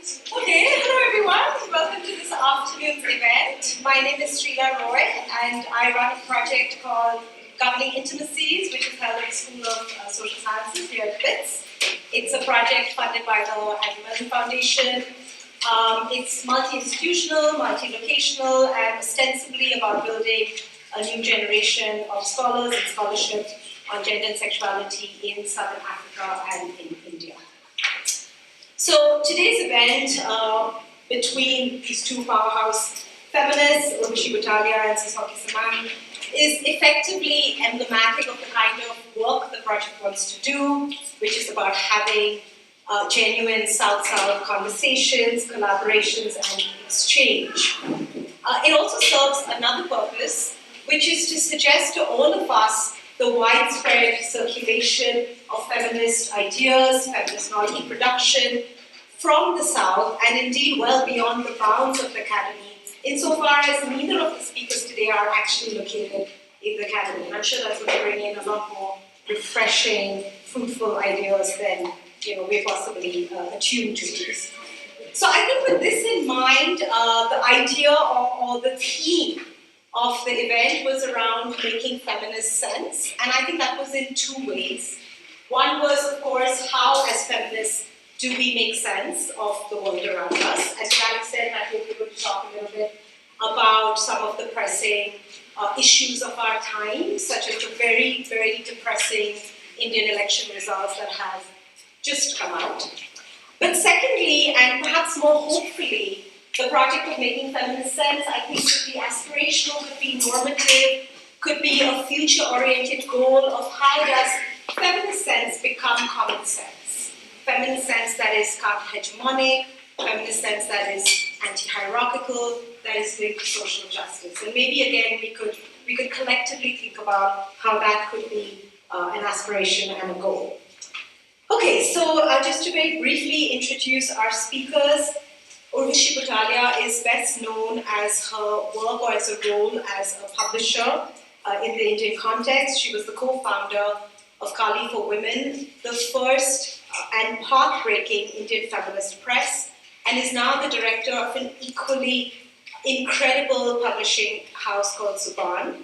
Okay, hello everyone. Welcome to this afternoon's event. My name is Srila Roy and I run a project called Governing Intimacies, which is held at the School of Social Sciences here at WITS. It's a project funded by the Andrew Mellon Foundation. It's multi-institutional, multi-locational, and ostensibly about building a new generation of scholars and scholarship on gender and sexuality in Southern Africa and in India. So today's event between these two powerhouse feminists, Urvashi Butalia and Sisonke Semang, is effectively emblematic of the kind of work the project wants to do, which is about having genuine South-South conversations, collaborations, and exchange. It also serves another purpose, which is to suggest to all of us the widespread circulation of feminist ideas, feminist knowledge production from the South, and indeed well beyond the bounds of the academy, insofar as neither of the speakers today are actually located in the academy. I'm sure that's going to bring in a lot more refreshing, fruitful ideas than we're possibly attuned to. So I think with this in mind, the idea or the theme of the event was around making feminist sense, and I think that was in two ways. One was, of course, how as feminists do we make sense of the world around us. As Alex said, I hope we're going to talk a little bit about some of the pressing issues of our time, such as the very, very depressing Indian election results that have just come out. But secondly, and perhaps more hopefully, the project of making feminist sense, I think, could be aspirational, could be normative, could be a future-oriented goal of how does feminist sense become common sense. Feminist sense that is counter-hegemonic, feminist sense that is anti-hierarchical, that is linked to social justice. And maybe again we could collectively think about how that could be an aspiration and a goal. Okay, so just to very briefly introduce our speakers, Urvashi Butalia is best known as her work or as a role as a publisher in the Indian context. She was the co-founder of Kali for Women, the first and path-breaking Indian feminist press, and is now the director of an equally incredible publishing house called Zuban.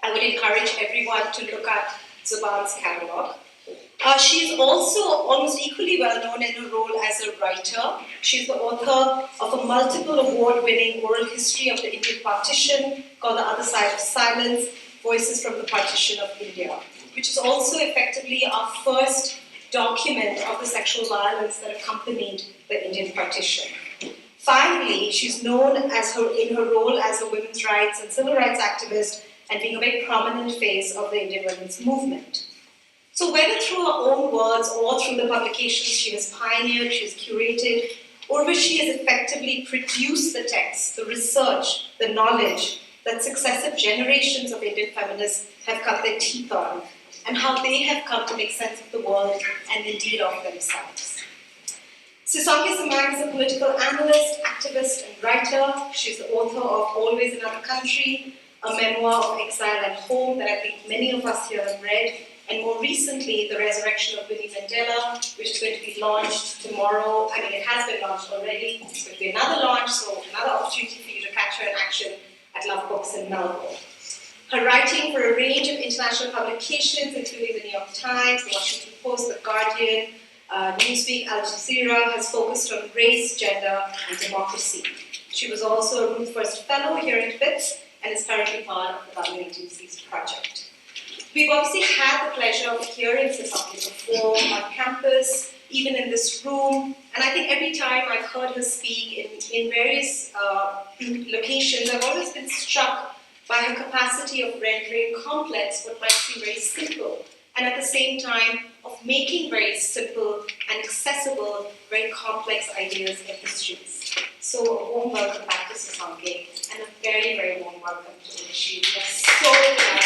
I would encourage everyone to look at Zuban's catalog. She is also almost equally well known in her role as a writer. She's the author of a multiple award-winning oral history of the Indian partition called The Other Side of Silence, Voices from the Partition of India, which is also effectively our first document of the sexual violence that accompanied the Indian partition. Finally, she's known as in her role as a women's rights and civil rights activist and being a very prominent face of the Indian women's movement. So whether through her own words or through the publications she has pioneered, she has curated, Urvashi has effectively produced the texts, the research, the knowledge that successive generations of Indian feminists have cut their teeth on, and how they have come to make sense of the world and indeed of themselves. Sisonke Semang is a political analyst, activist, and writer. She's the author of Always Another Country, a memoir of exile and home that I think many of us here have read, and more recently, The Resurrection of Winnie Mandela, which is going to be launched tomorrow. I mean, it has been launched already. It's going to be another launch, so another opportunity for you to catch her in action at Love Books in Melbourne. Her writing for a range of international publications, including the New York Times, the Washington Post, the Guardian, Newsweek, Al Jazeera, has focused on race, gender, and democracy. She was also a Ruth First Fellow here at WITS and is currently part of the Governing Intimacies project. We've obviously had the pleasure of hearing Sisonke before on campus, even in this room, and I think every time I've heard her speak in various locations, I've always been struck by her capacity of rendering complex what might seem very simple, and at the same time of making very simple and accessible very complex ideas and histories. So a warm welcome back to Sisonke, and a very, very warm welcome to Urvashi. We are so glad.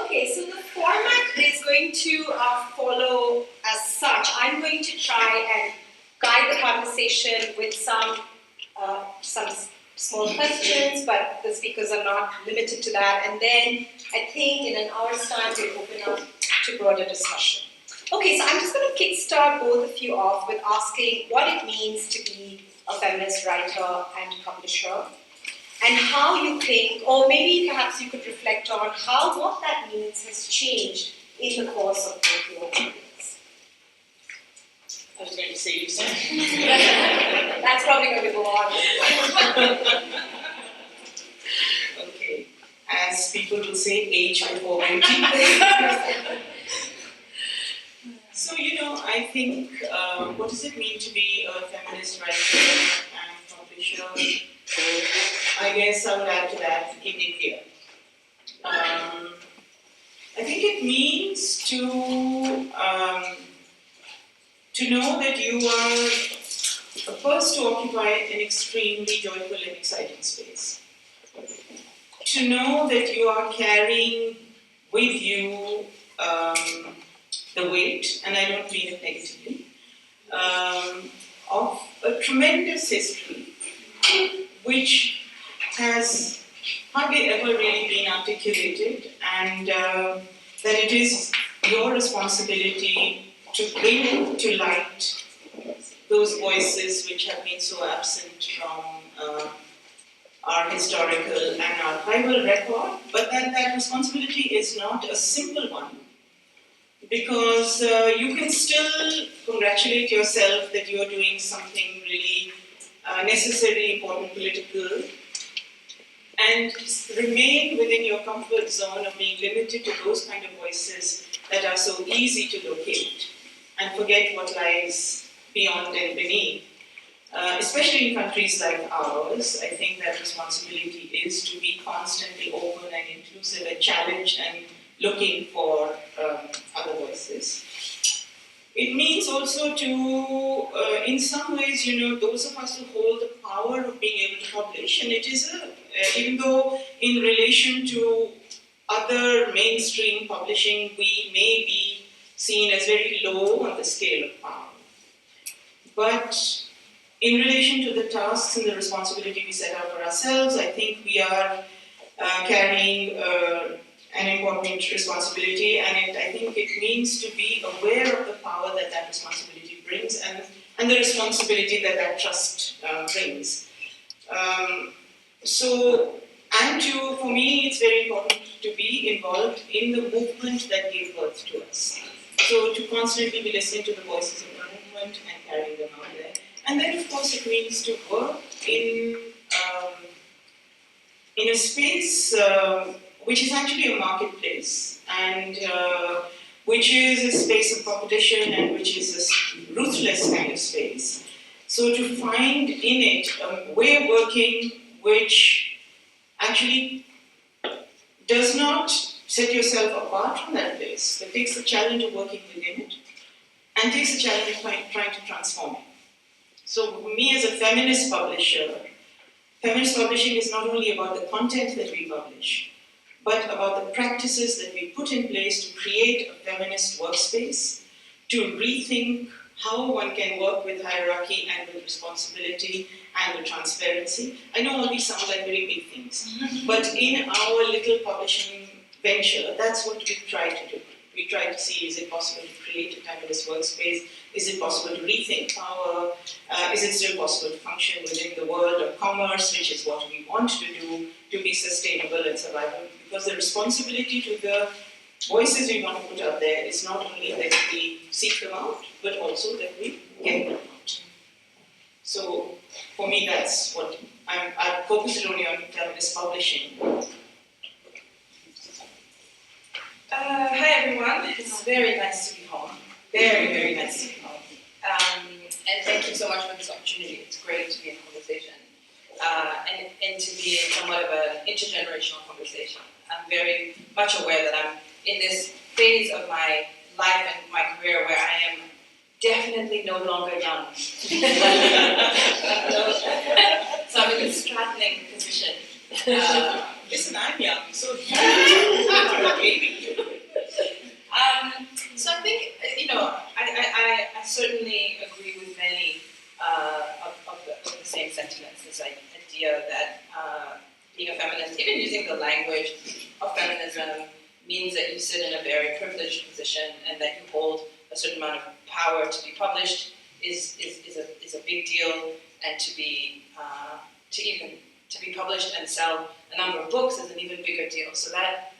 Okay, so the format is going to follow as such. I'm going to try and guide the conversation with some small questions, but the speakers are not limited to that. And then I think in an hour's time, we'll open up to broader discussion. Okay, so I'm just going to kickstart both of you off with asking what it means to be a feminist writer and publisher, and how you think, or maybe perhaps you could reflect on how what that means has changed in the course of both your careers. I was going to say you said. That's probably going to go on. Okay. As people will say, age before beauty. So, I think, what does it mean to be a feminist writer and publisher? I guess I would add to that in India. I think it means to know that you are first to occupy an extremely joyful and exciting space. To know that you are carrying with you the weight, and I don't mean it negatively, of a tremendous history which has hardly ever really been articulated, and that it is your responsibility to bring to light those voices which have been so absent from our historical and archival record, but that responsibility is not a simple one, because you can still congratulate yourself that you are doing something really necessary, important, political, and remain within your comfort zone of being limited to those kind of voices that are so easy to locate, and forget what lies beyond and beneath. Especially in countries like ours, I think that responsibility is to be constantly open and inclusive and challenged and looking for other voices. It means also to, in some ways, those of us who hold the power of being able to publish, and it is even though in relation to other mainstream publishing, we may be seen as very low on the scale of power. But in relation to the tasks and the responsibility we set out for ourselves, I think we are carrying an important responsibility, and I think it means to be aware of the power that responsibility brings, and the responsibility that trust brings. For me, it's very important to be involved in the movement that gave birth to us. So to constantly be listening to the voices of the movement and carrying them out there. And then, of course, it means to work in a space which is actually a marketplace, and which is a space of competition, and which is a ruthless kind of space. So to find in it a way of working which actually does not set yourself apart from that place, but takes the challenge of working within it, and takes the challenge of trying to transform it. So me as a feminist publisher, feminist publishing is not only about the content that we publish, but about the practices that we put in place to create a feminist workspace, to rethink how one can work with hierarchy and with responsibility and with transparency. I know all these sound like very big things, but in our little publishing venture, that's what we try to do. We try to see, is it possible to create a feminist workspace? Is it possible to rethink power? Is it still possible to function within the world of commerce, which is what we want to do, to be sustainable and survivable? Because the responsibility to the voices we want to put out there is not only that we seek them out, but also that we get them out. So for me, that's what I've focused only on feminist publishing. Hi everyone, it's very nice to be home. Very, very nice to be home. And thank you so much for this opportunity. It's great to be in conversation. And to be in somewhat of an intergenerational conversation. I'm very much aware that I'm in this phase of my life and my career where I am definitely no longer young. So I'm in this straddling position. Listen, I'm young, so you're a baby. So I think, I certainly agree with many of the same sentiments. This idea that being a feminist, even using the language of feminism, means that you sit in a very privileged position and that you hold a certain amount of power to be published is a big deal, and to be published and sell a number of books is an even bigger deal. So that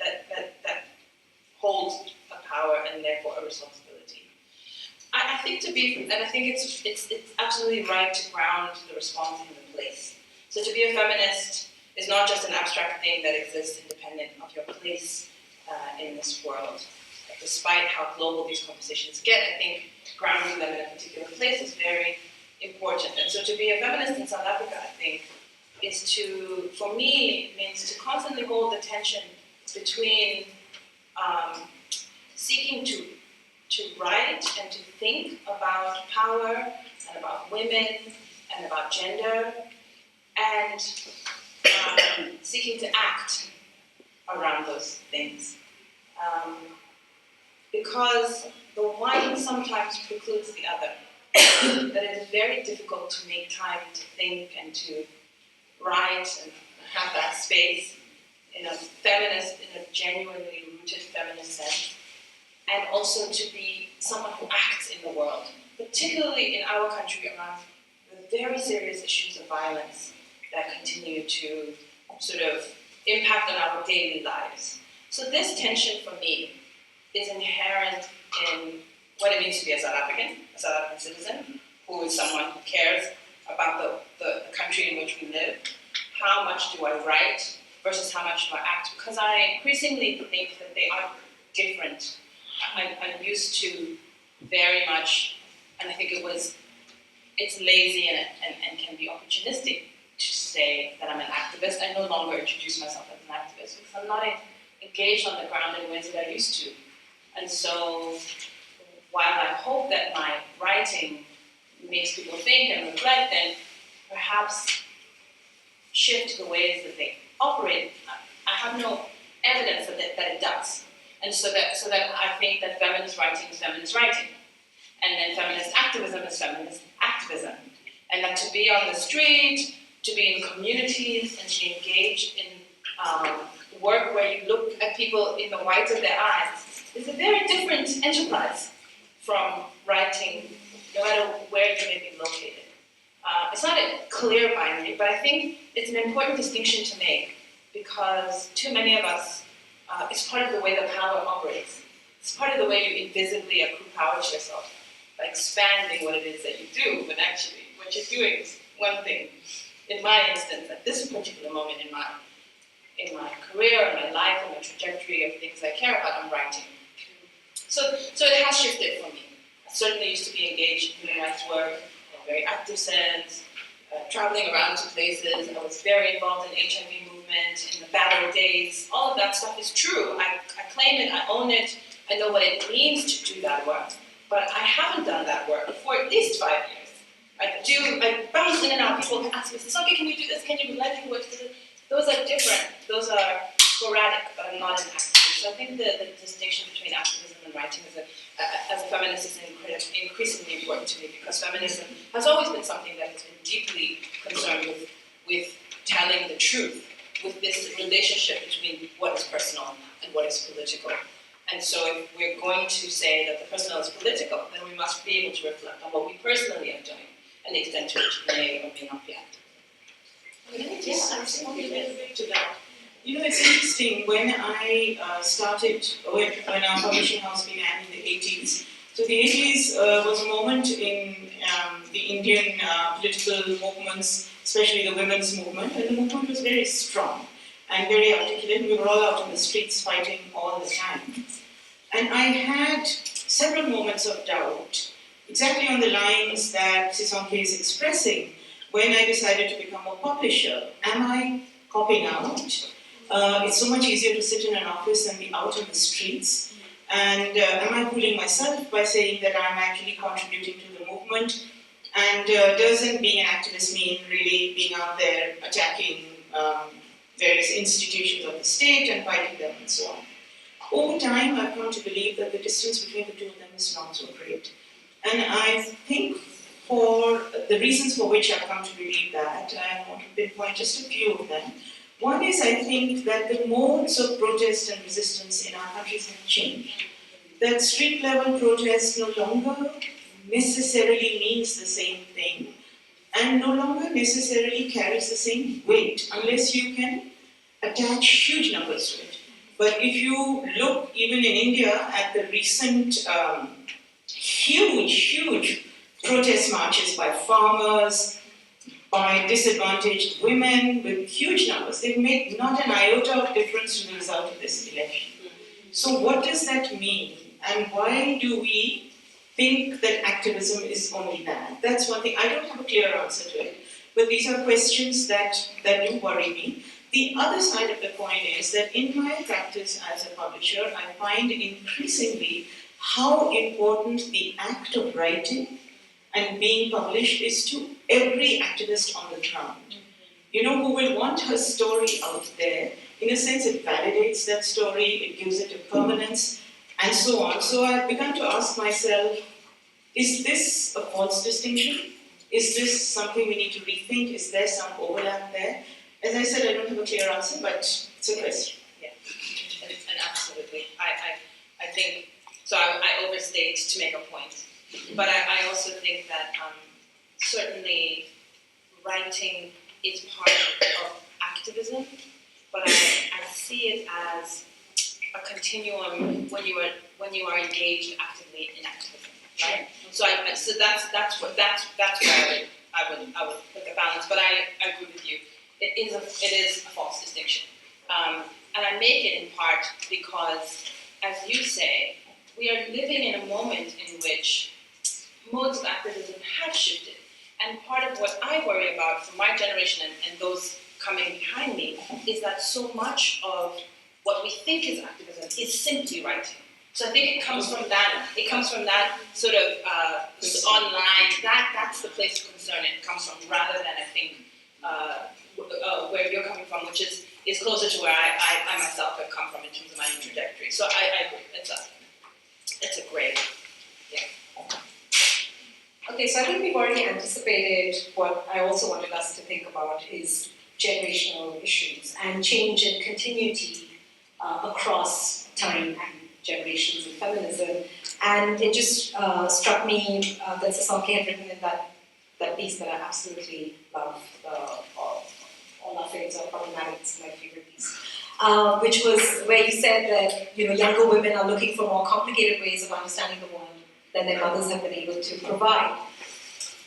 holds a power and therefore a responsibility. I think it's absolutely right to ground the response in the place. So to be a feminist is not just an abstract thing that exists independent of your place in this world. Despite how global these conversations get, I think grounding them in a particular place is very important. And so to be a feminist in South Africa, I think, for me, means to constantly hold the tension between seeking to write and to think about power and about women and about gender, and seeking to act around those things. Because the one sometimes precludes the other. That it is very difficult to make time to think and to write and have that space in a genuinely rooted feminist sense, and also to be someone who acts in the world, particularly in our country around the very serious issues of violence that continue to sort of impact on our daily lives. So this tension for me is inherent in what it means to be a South African citizen, who is someone who cares about the country in which we live. How much do I write versus how much do I act? Because I increasingly think that they are different. I'm used to very much, and I think it's lazy and can be opportunistic to say that I'm an activist. I no longer introduce myself as an activist because I'm not engaged on the ground in ways that I used to. And so, while I hope that my writing makes people think and reflect and perhaps shift the ways that they operate, I have no evidence that it does. And so that I think that feminist writing is feminist writing, and then feminist activism is feminist activism, and that to be on the street, to be in communities, and to be engaged in work where you look at people in the whites of their eyes is a very different enterprise from writing, no matter where you may be located. It's not a clear binary, but I think it's an important distinction to make, because too many of us, it's part of the way that power operates. It's part of the way you invisibly accrue power to yourself, by expanding what it is that you do, when actually what you're doing is one thing. In my instance, at this particular moment in my career, in my life, in my trajectory of things I care about, I'm writing. So it has shifted for me. I certainly used to be engaged in human rights work, in a very active sense, traveling around to places. I was very involved in the HIV movement, in the battle days. All of that stuff is true. I claim it, I own it, I know what it means to do that work. But I haven't done that work for at least 5 years. I bounce in and out. People ask me, okay, can you do this? Can you let me work? Those are different. Those are sporadic, but I'm not an activist. So I think the distinction between activism and writing as a feminist is increasingly important to me, because feminism has always been something that has been deeply concerned with telling the truth, with this relationship between what is personal and what is political. And so if we're going to say that the personal is political, then we must be able to reflect on what we personally are doing and the extent to which we may or may not be active. Let me just respond a little bit to that. You know, it's interesting, when I started, when our publishing house began in the 80s, so the 80s was a moment in the Indian political movements, especially the women's movement, and the movement was very strong and very articulate. We were all out in the streets fighting all the time. And I had several moments of doubt, exactly on the lines that Sisonke is expressing, when I decided to become a publisher. Am I copying out? It's so much easier to sit in an office and be out in the streets. And am I fooling myself by saying that I'm actually contributing to the movement? And doesn't being an activist mean really being out there attacking various institutions of the state and fighting them and so on? Over time, I've come to believe that the distance between the two of them is not so great. And I think for the reasons for which I've come to believe that, I want to pinpoint just a few of them. One is, I think that the modes of protest and resistance in our countries have changed. that street level protest no longer necessarily means the same thing and no longer necessarily carries the same weight unless you can attach huge numbers to it. But if you look even in India at the recent huge protest marches by farmers, by disadvantaged women with huge numbers, they've made not an iota of difference to the result of this election. So what does that mean? And why do we think that activism is only that? That's one thing. I don't have a clear answer to it, but these are questions that do worry me. The other side of the coin is that in my practice as a publisher, I find increasingly how important the act of writing and being published is to every activist on the ground. You know, who will want her story out there. In a sense, it validates that story, it gives it a permanence, and so on. So I've begun to ask myself, is this a false distinction? Is this something we need to rethink? Is there some overlap there? As I said, I don't have a clear answer, but it's a question. Yeah, and absolutely. I think, so I overstate to make a point, but I also think that certainly writing is part of activism, but I see it as a continuum when you are engaged actively in activism, right? So that's where I would put the balance. But I agree with you. It is a false distinction, and I make it in part because, as you say, we are living in a moment in which modes of activism have shifted. And part of what I worry about for my generation and those coming behind me is that so much of what we think is activism is simply writing. So I think it comes from that. It comes from that sort of online. That's the place of concern it comes from, rather than I think where you're coming from, which is closer to where I myself have come from in terms of my own trajectory. So I agree. It's a great. Okay, so I think we've already anticipated what I also wanted us to think about is generational issues and change and continuity across time and generations in feminism. And it just struck me that Sasaki had written in that piece that I absolutely love, All Our Faves Are Problematic, it's my favorite piece, which was where you said that younger women are looking for more complicated ways of understanding the world than their mothers have been able to provide.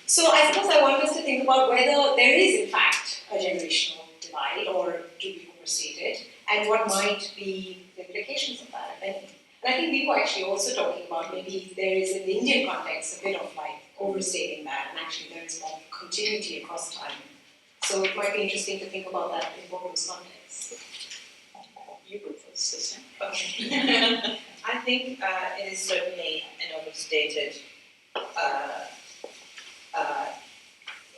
So I suppose I want us to think about whether there is in fact a generational divide, or to be overstated, and what might be the implications of that, if any. And I think we were actually also talking about maybe there is in the Indian context a bit of like overstating that, and actually there is more continuity across time. So it might be interesting to think about that in both those contexts. You go first this time. Okay. I think it is certainly an overstated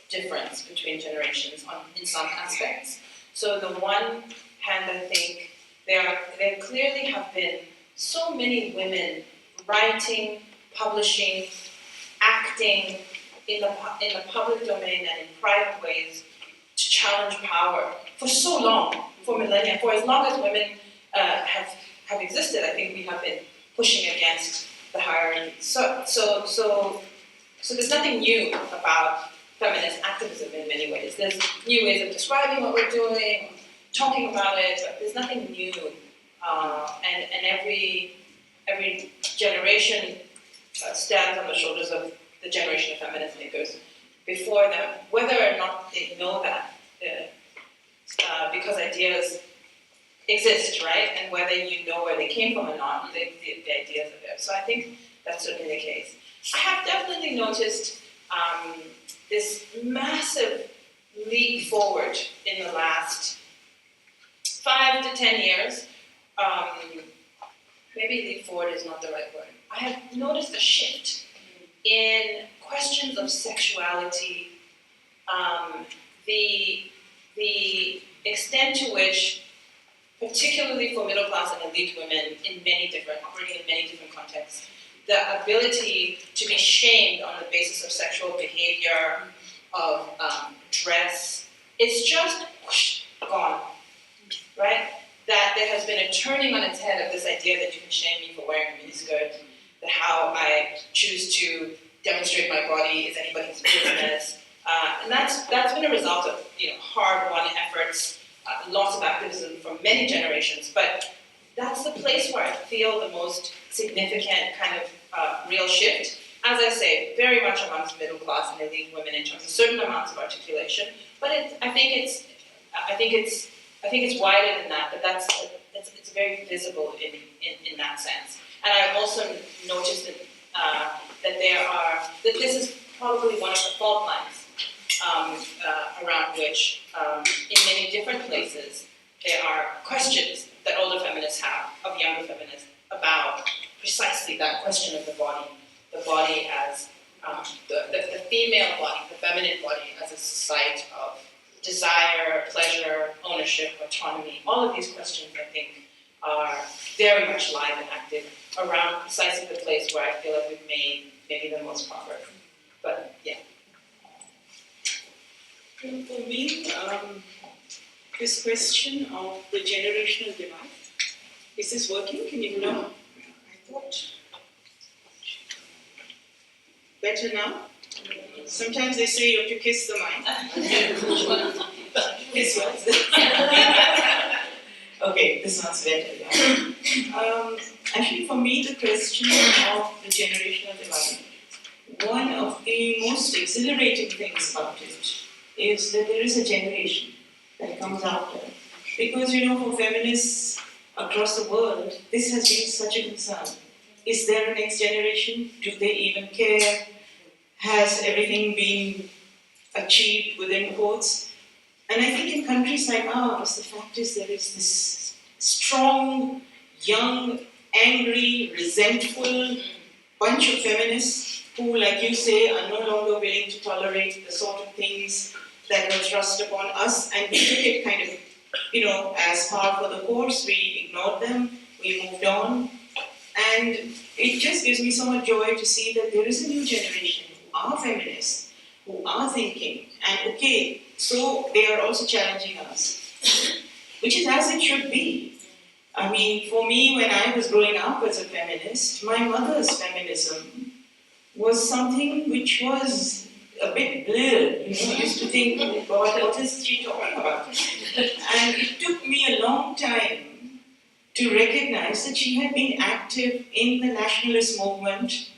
difference between generations in some aspects. So the one hand, I think there clearly have been so many women writing, publishing, acting in the public domain and in private ways to challenge power for so long, for millennia, for as long as women have existed. I think we have been pushing against the hierarchy. So there's nothing new about feminist activism in many ways. There's new ways of describing what we're doing, talking about it, but there's nothing new. And every generation stands on the shoulders of the generation of feminist thinkers before them, whether or not they know that, because ideas exist, right? And whether you know where they came from or not, the ideas are there. So I think that's certainly the case. I have definitely noticed this massive leap forward in the last 5 to 10 years. Maybe leap forward is not the right word. I have noticed a shift in questions of sexuality, the extent to which, particularly for middle class and elite women operating in many different contexts, the ability to be shamed on the basis of sexual behavior, of dress, it's just whoosh, gone, right? that there has been a turning on its head of this idea that you can shame me for wearing a miniskirt, that how I choose to demonstrate my body is anybody's business. And that's been a result of hard-won efforts, lots of activism from many generations. But that's the place where I feel the most significant kind of real shift. As I say, very much amongst middle class and elite women in terms of certain amounts of articulation. But I think it's wider than that. But it's very visible in that sense. And I've also noticed that this is probably one of the fault lines around which, in many different places, there are questions that older feminists have of younger feminists about precisely that question of the body as the female body, the feminine body as a site of desire, pleasure, ownership, autonomy. All of these questions, I think, are very much live and active around precisely the place where I feel like we've made maybe the most progress. But yeah. For me, this question of the generational divide, is this working? Can you know? I thought better now. Sometimes they say you have to kiss the mic. Kiss yours. Okay, this one's better. Yeah. Actually, for me, the question of the generational divide, one of the most exhilarating things about it is that there is a generation that comes after. Because, for feminists across the world, this has been such a concern. Is there a next generation? Do they even care? Has everything been achieved within quotes? And I think in countries like ours, the fact is there is this strong, young, angry, resentful bunch of feminists who, like you say, are no longer willing to tolerate the sort of things that were thrust upon us, and we took it kind of, as par for the course. We ignored them, we moved on, and it just gives me so much joy to see that there is a new generation who are feminists, who are thinking, and okay, so they are also challenging us, which is as it should be. I mean, for me, when I was growing up as a feminist, my mother's feminism was something which was a bit blurred. I used to think, oh God, what is she talking about? And it took me a long time to recognize that she had been active in the nationalist movement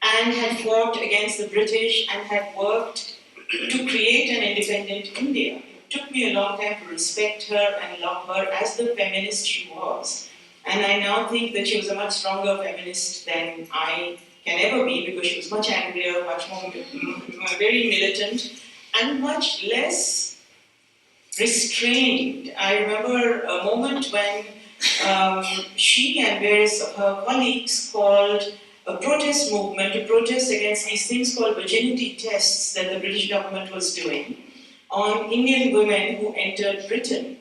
and had fought against the British and had worked to create an independent India. It took me a long time to respect her and love her as the feminist she was. And I now think that she was a much stronger feminist than I can ever be, because she was much angrier, much more very militant, and much less restrained. I remember a moment when she and various of her colleagues called a protest movement to protest against these things called virginity tests that the British government was doing on Indian women who entered Britain.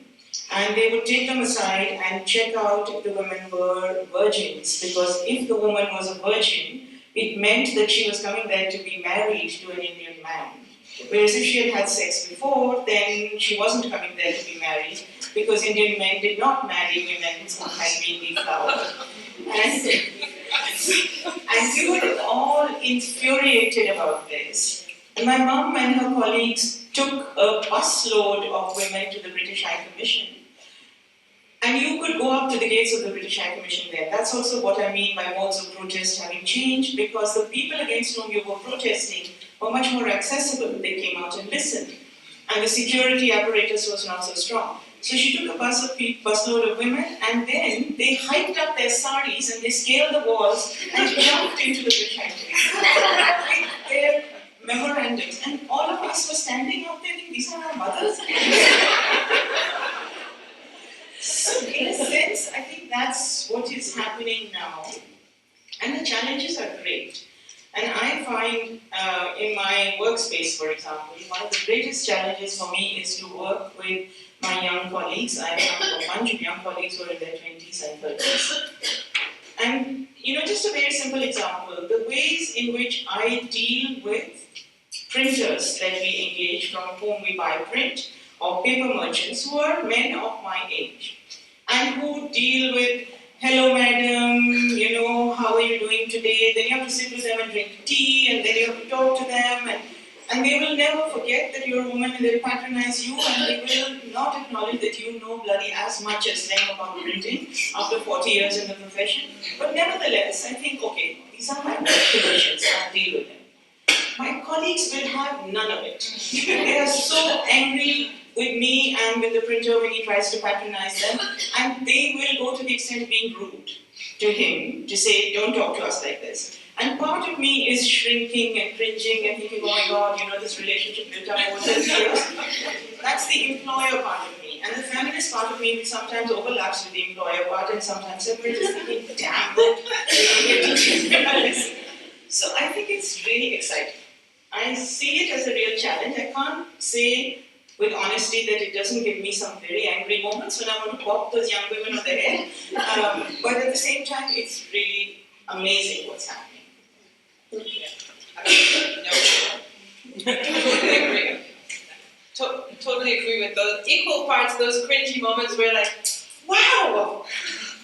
And they would take them aside and check out if the women were virgins, because if the woman was a virgin, it meant that she was coming there to be married to an Indian man. Whereas if she had had sex before, then she wasn't coming there to be married, because Indian men did not marry women who had been deflowered. And we were all infuriated about this. And my mum and her colleagues took a busload of women to the British High Commission. And you could go up to the gates of the British High Commission there. That's also what I mean by modes of protest having changed, because the people against whom you were protesting were much more accessible. They came out and listened. And the security apparatus was not so strong. So she took a busload of women, and then they hiked up their saris and they scaled the walls and jumped into the British High Commission with their memorandums. And all of us were standing out there thinking, these are our mothers. So in a sense, I think that's what is happening now. And the challenges are great. And I find in my workspace, for example, one of the greatest challenges for me is to work with my young colleagues. I have a bunch of young colleagues who are in their 20s and 30s. And, just a very simple example, the ways in which I deal with printers that we engage, from whom we buy print, or paper merchants who are men of my age. and who deal with, hello madam, how are you doing today? Then you have to sit with them and drink tea, and then you have to talk to them, and they will never forget that you're a woman, and they'll patronize you, and they will not acknowledge that you know bloody as much as them about printing after 40 years in the profession. But nevertheless, I think, okay, these are my conditions, I'll deal with them. My colleagues will have none of it. They are so angry with me and with the printer when he tries to patronize them, and they will go to the extent of being rude to him, to say, don't talk to us like this. And part of me is shrinking and cringing and thinking, oh my God, this relationship built up over 30 years. That's the employer part of me. And the feminist part of me, which sometimes overlaps with the employer part and sometimes separates, is thinking, damn, we're teaching feminists. So I think it's really exciting. I see it as a real challenge. I can't say with honesty that it doesn't give me some very angry moments when I want to pop those young women on the head. But at the same time, it's really amazing what's happening. Yeah. Totally agree. Totally agree with those equal parts, those cringy moments where like, wow,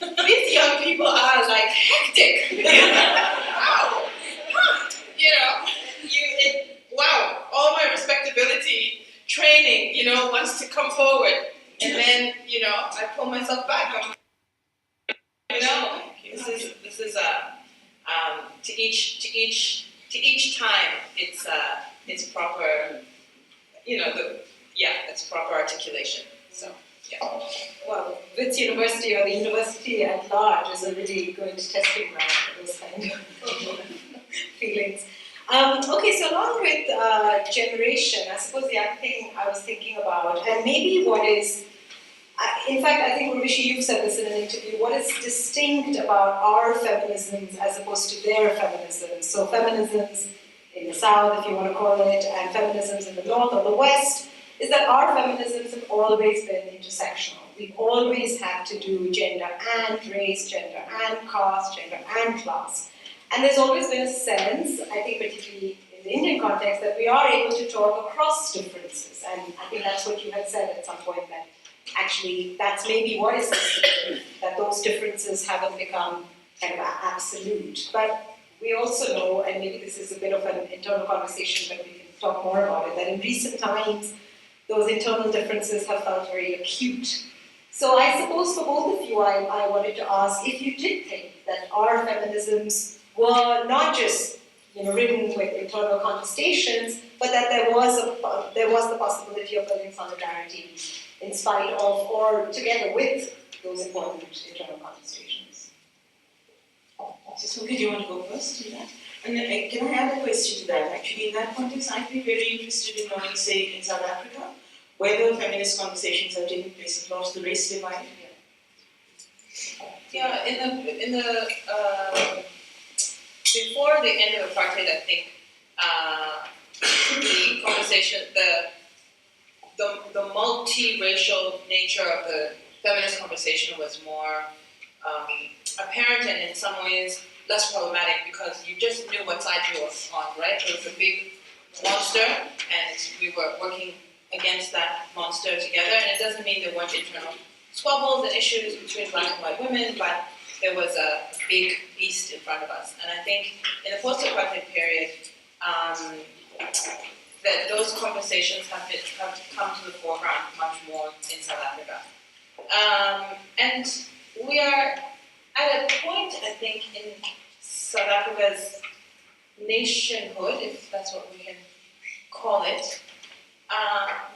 these young people are like hectic. Wow. Wow, all my respectability training, wants to come forward. And then, I pull myself back. This is to each time it's proper, it's proper articulation. So yeah. Well, Wits University or the university at large is a really good testing ground for those kind of feelings. Okay, so along with generation, I suppose the other thing I was thinking about, and maybe what is, in fact, I think Urvashi, you've said this in an interview, what is distinct about our feminisms as opposed to their feminisms? So feminisms in the South, if you want to call it, and feminisms in the North or the West, is that our feminisms have always been intersectional. We've always had to do gender and race, gender and caste, gender and class. And there's always been a sense, I think particularly in the Indian context, that we are able to talk across differences. And I think that's what you had said at some point, that actually that's maybe what is distinctive, that those differences haven't become kind of absolute. But we also know, and maybe this is a bit of an internal conversation, but we can talk more about it, that in recent times, those internal differences have felt very acute. So I suppose for both of you, I wanted to ask if you did think that our feminisms were not just ridden with internal contestations, but that there was the possibility of building solidarity in spite of or together with those important internal contestations. So, do you want to go first to that? And then, can I add a question to that? Actually, in that context, I'd be very interested in knowing, say, in South Africa, whether feminist conversations are taking place across the race divide. Yeah, in the before the end of apartheid, I think the conversation, the multi-racial nature of the feminist conversation was more apparent and in some ways less problematic because you just knew what side you were on, right? It was a big monster and we were working against that monster together, and it doesn't mean there weren't internal squabbles and issues between black and white women, but there was a big beast in front of us. And I think in the post-apartheid period, that those conversations have come to the foreground much more in South Africa. And we are at a point, I think, in South Africa's nationhood, if that's what we can call it,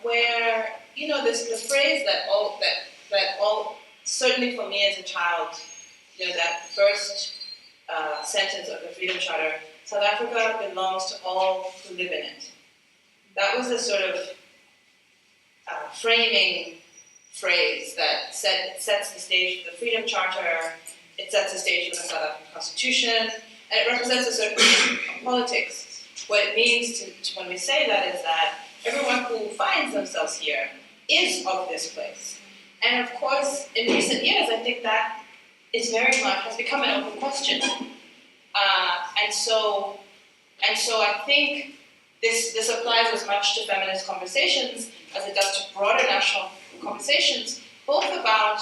where the phrase that all certainly for me as a child, that first sentence of the Freedom Charter, South Africa belongs to all who live in it. That was a sort of framing phrase that sets the stage for the Freedom Charter. It sets the stage for the South African Constitution, and it represents a certain kind of politics. What it means to when we say that is that everyone who finds themselves here is of this place. And of course, in recent years, I think that is very much has become an open question. And so I think this applies as much to feminist conversations as it does to broader national conversations, both about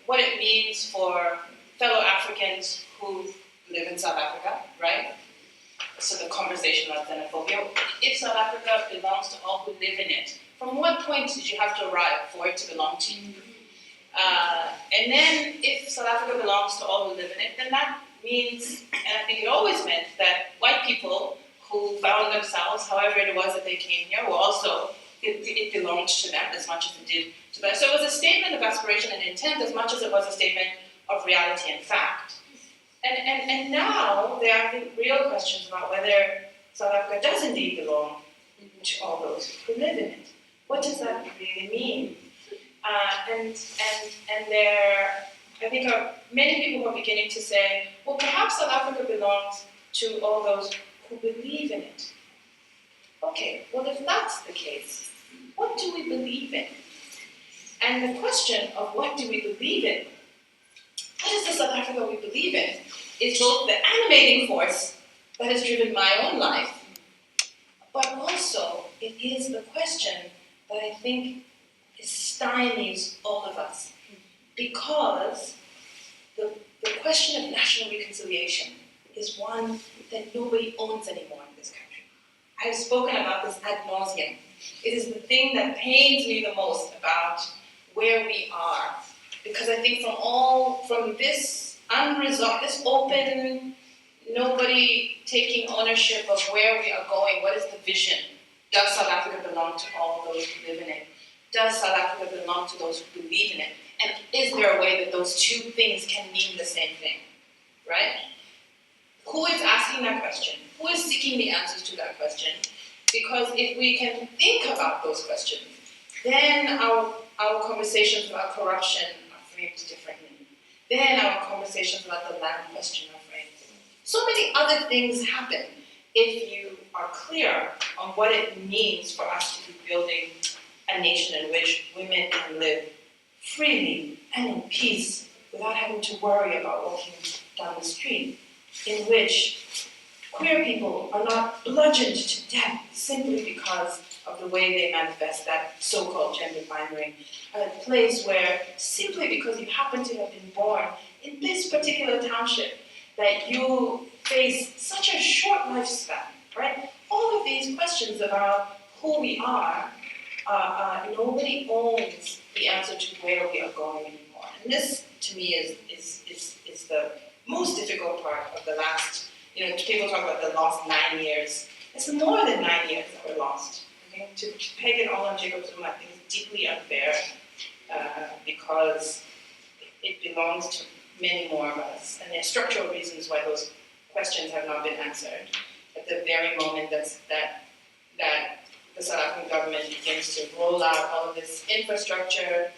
what it means for fellow Africans who live in South Africa, right? So the conversation about xenophobia. If South Africa belongs to all who live in it, from what point did you have to arrive for it to belong to you? And then if South Africa belongs to all who live in it, then that means, and I think it always meant, that white people who found themselves, however it was that they came here, were also, it belonged to them as much as it did to them. So it was a statement of aspiration and intent as much as it was a statement of reality and fact. And now there are real questions about whether South Africa does indeed belong to all those who live in it. What does that really mean? And there, I think, are many people who are beginning to say, well, perhaps South Africa belongs to all those who believe in it. Okay, well, if that's the case, what do we believe in? And the question of what do we believe in, what is the South Africa we believe in, is both the animating force that has driven my own life, but also it is the question that I think stymies all of us, because the question of national reconciliation is one that nobody owns anymore in this country. I've spoken about this ad nauseum. It is the thing that pains me the most about where we are, because I think from this unresolved, this open, nobody taking ownership of where we are going, what is the vision? Does South Africa belong to all those who live in it? Does South Africa belong to those who believe in it? And is there a way that those two things can mean the same thing, right? Who is asking that question? Who is seeking the answers to that question? Because if we can think about those questions, then our conversations about corruption are framed differently. Then our conversations about the land question are framed. So many other things happen if you are clear on what it means for us to be building a nation in which women can live freely and in peace without having to worry about walking down the street, in which queer people are not bludgeoned to death simply because of the way they manifest that so-called gender binary, a place where simply because you happen to have been born in this particular township that you face such a short lifespan, right? All of these questions about who we are, nobody owns the answer to where we are going anymore. And this, to me, is the most difficult part of the last, people talk about the lost 9 years. It's more than 9 years that were lost. Okay? To peg it all on Jacob Zuma, I think is deeply unfair because it belongs to many more of us. And there are structural reasons why those questions have not been answered. At the very moment that the South African government begins to roll out all of this infrastructure,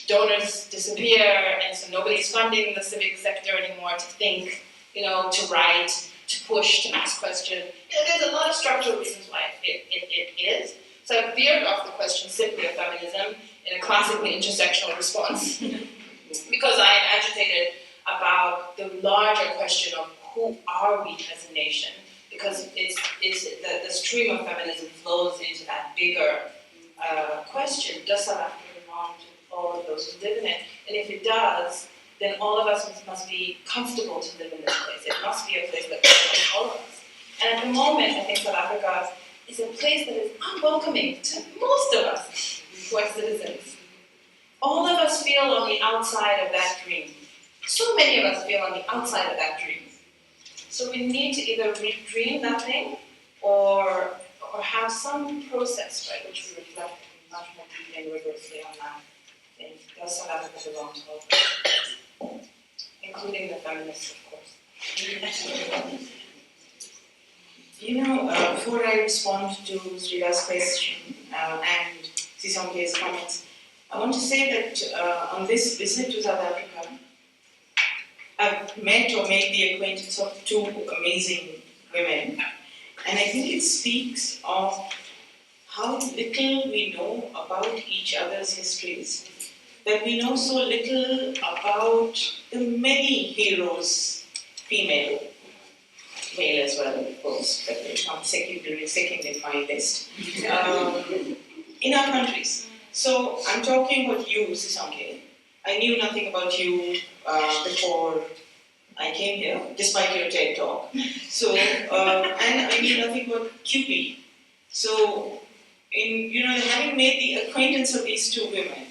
donors disappear, and so nobody's funding the civic sector anymore to think, to write, to push, to ask questions. There's a lot of structural reasons why it is. So I veered off the question simply of feminism in a classically intersectional response because I am agitated about the larger question of who are we as a nation, because the stream of feminism flows into that bigger question. Does South Africa belong to all of those who live in it? And if it does, then all of us must be comfortable to live in this place. It must be a place that welcomes all of us. And at the moment, I think South Africa is a place that is unwelcoming to most of us who are citizens. All of us feel on the outside of that dream. So many of us feel on the outside of that dream. So we need to either re-dream that thing or have some process by which we reflect much more deeply and rigorously on that. And does South Africa belong to all of us? Including the feminists, of course. Before I respond to Srila's question and Sisonke's comments, I want to say that on this visit to South Africa, I've met or made the acquaintance of two amazing women. And I think it speaks of how little we know about each other's histories, that we know so little about the many heroes, female, male as well, of course, but it's not second in my list, in our countries. So I'm talking about you, Sisonke, I knew nothing about you before I came here, despite your TED talk. So, and I knew nothing about QP. So, having made the acquaintance of these two women,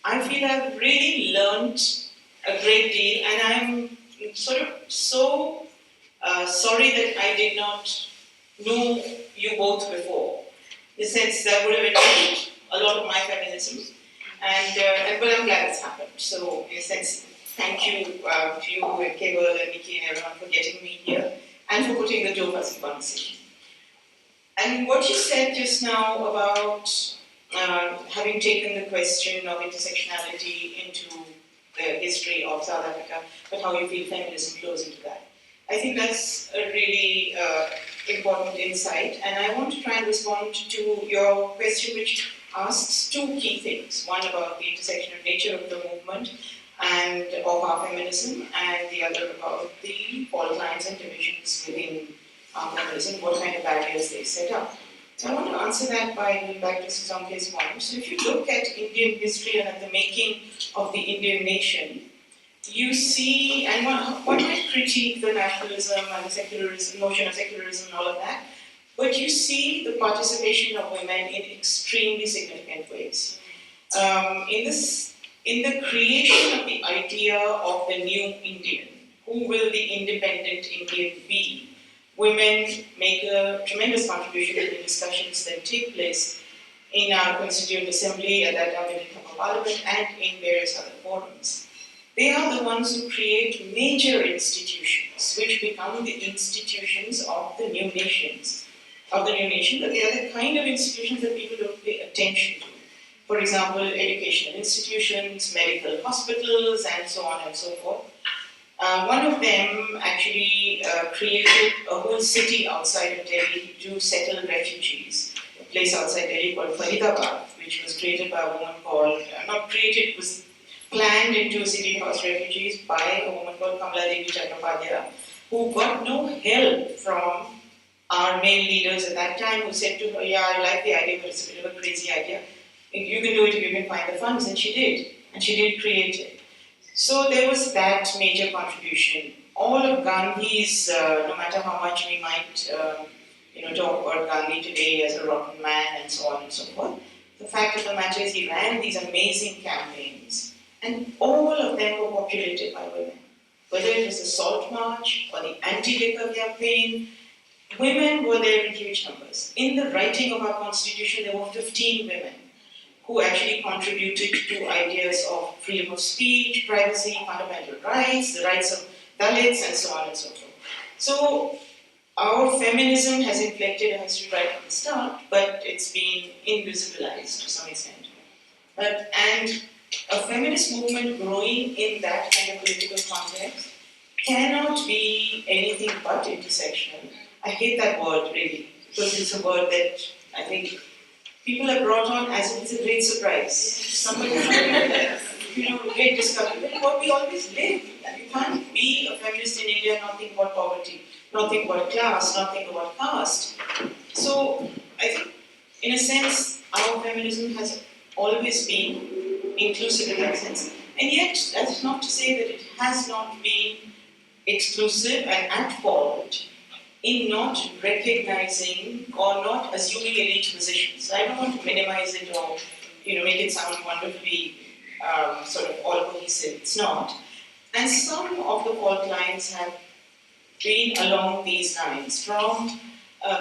I feel I've really learned a great deal, and I'm sort of so sorry that I did not know you both before. In the sense that would have enriched a lot of my feminism, but I'm glad it's happened. So, in a sense, thank you to you and Keval and Nikki and everyone for getting me here and for putting the two of us in conversation. And what you said just now about having taken the question of intersectionality into the history of South Africa, but how you feel feminism flows into that. I think that's a really important insight, and I want to try and respond to your question, which asks two key things. One about the intersectional nature of the movement and of our feminism, and the other about the fault lines and divisions within our feminism, what kind of barriers they set up. So I want to answer that by going back to Suzanne's point. So if you look at Indian history and at the making of the Indian nation, you see, and one might critique the nationalism and the secularism, notion of secularism and all of that, but you see the participation of women in extremely significant ways. In the creation of the idea of the new Indian, who will the independent Indian be, women make a tremendous contribution to the discussions that take place in our Constituent Assembly, at that time in Parliament, and in various other forums. They are the ones who create major institutions, which become the institutions of the new nations, but they are the kind of institutions that people don't pay attention to. For example, educational institutions, medical hospitals, and so on and so forth. One of them actually created a whole city outside of Delhi to settle refugees, a place outside Delhi called Faridabad, which was created by a woman called, not created, it was planned into a city house refugees by a woman called Kamala Devi Chattopadhyay, who got no help from our male leaders at that time, who said to her, yeah, I like the idea, but it's a bit of a crazy idea. You can do it if you can find the funds, and she did. And she did create it. So there was that major contribution. All of Gandhi's, no matter how much we might talk about Gandhi today as a rotten man and so on and so forth, the fact of the matter is he ran these amazing campaigns, and all of them were populated by women. Whether it was the Salt March or the anti-liquor campaign, women were there in huge numbers. In the writing of our constitution, there were 15 women who actually contributed to ideas of freedom of speech, privacy, fundamental rights, the rights of Dalits, and so on and so forth. So our feminism has inflected a history right from the start, but it's been invisibilized to some extent. And a feminist movement growing in that kind of political context cannot be anything but intersectional. I hate that word, really, because it's a word that I think people have brought on as if it's a great surprise. Somebody, great discovery. But what we always live. You can't be a feminist in India and not think about poverty, not think about class, not think about caste. So I think, in a sense, our feminism has always been inclusive in that sense. And yet, that's not to say that it has not been exclusive and at fault in not recognizing or not assuming elite positions. I don't want to minimize it or make it sound wonderfully sort of all cohesive. It's not. And some of the fault lines have been along these lines, from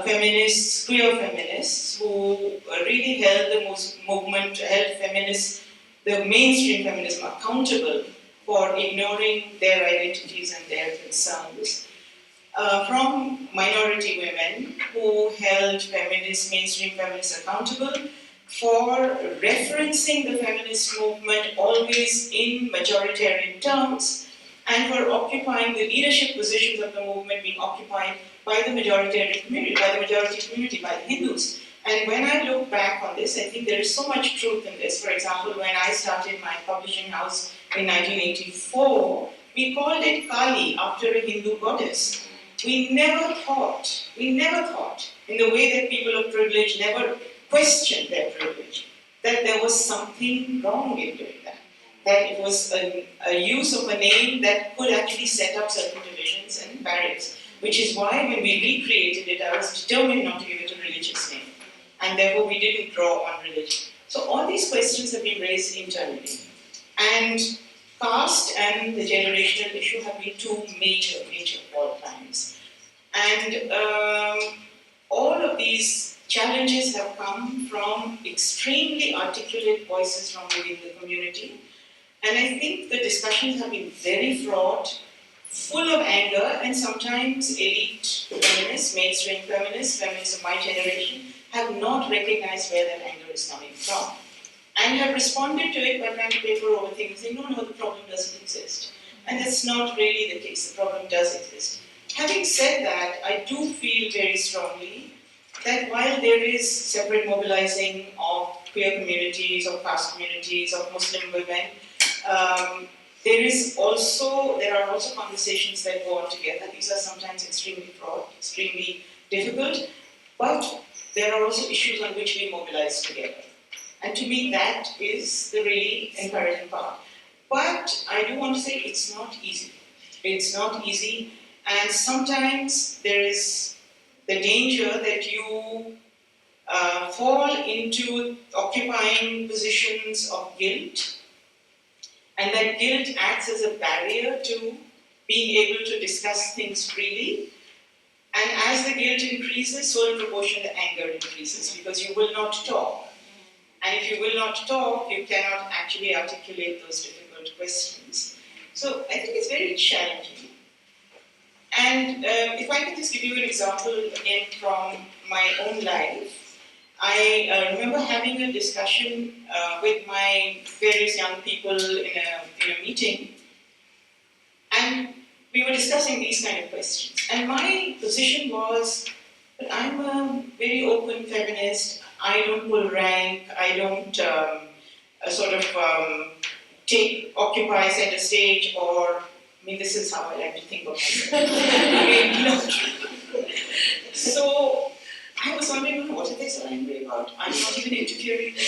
feminists, queer feminists, who really held the movement, held feminists, the mainstream feminism accountable for ignoring their identities and their concerns. From minority women who held mainstream feminists accountable for referencing the feminist movement always in majoritarian terms, and for occupying the leadership positions of the movement being occupied by the majority community, by the Hindus. And when I look back on this, I think there is so much truth in this. For example, when I started my publishing house in 1984, we called it Kali, after a Hindu goddess. We never thought, in the way that people of privilege never questioned their privilege, that there was something wrong in doing that. that it was a use of a name that could actually set up certain divisions and barriers, which is why when we recreated it, I was determined not to give it a religious name, and therefore we didn't draw on religion. So all these questions have been raised internally, and caste and the generational issue have been two major fault lines. And all of these challenges have come from extremely articulate voices from within the community. And I think the discussions have been very fraught, full of anger, and sometimes elite feminists, mainstream feminists, feminists of my generation, have not recognized where that anger is coming from. And have responded to it by trying to paper over things, saying, no, the problem doesn't exist. And that's not really the case, the problem does exist. Having said that, I do feel very strongly that while there is separate mobilizing of queer communities, of caste communities, of Muslim women, there are also conversations that go on together. These are sometimes extremely fraught, extremely difficult, but there are also issues on which we mobilize together. And to me, that is the really encouraging part. But I do want to say it's not easy. It's not easy, and sometimes there is the danger that you fall into occupying positions of guilt, and that guilt acts as a barrier to being able to discuss things freely. And as the guilt increases, so in proportion the anger increases, because you will not talk. And if you will not talk, you cannot actually articulate those difficult questions. So I think it's very challenging. And if I can just give you an example again from my own life, I remember having a discussion with my various young people in a meeting, and we were discussing these kind of questions. And my position was that I'm a very open feminist. I don't pull rank. I don't occupy center stage, or this is how I like to think of myself. So I was wondering, what are they so angry about? I'm not even interfering with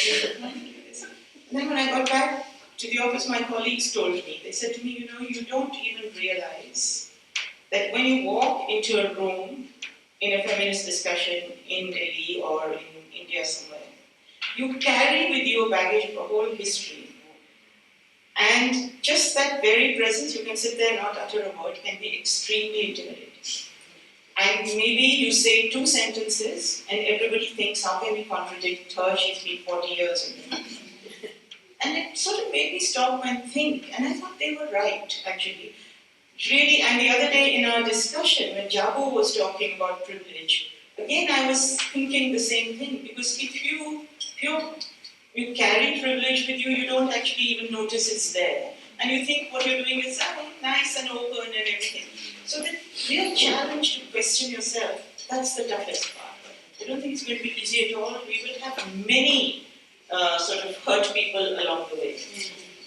this. And then when I got back to the office, my colleagues told me, they said to me, you don't even realize that when you walk into a room in a feminist discussion in Delhi or in India somewhere, you carry with you a baggage of a whole history. And just that very presence, you can sit there and not utter a word, can be extremely intimidating. And maybe you say two sentences and everybody thinks, how can we contradict her? She's been 40 years in there. And it sort of made me stop and think. And I thought they were right, actually. Really, and the other day in our discussion, when Jabu was talking about privilege, again I was thinking the same thing. Because if you carry privilege with you, you don't actually even notice it's there. And you think what you're doing is nice and open and everything. So the real challenge to question yourself, that's the toughest part. I don't think it's going to be easy at all. We will have many hurt people along the way.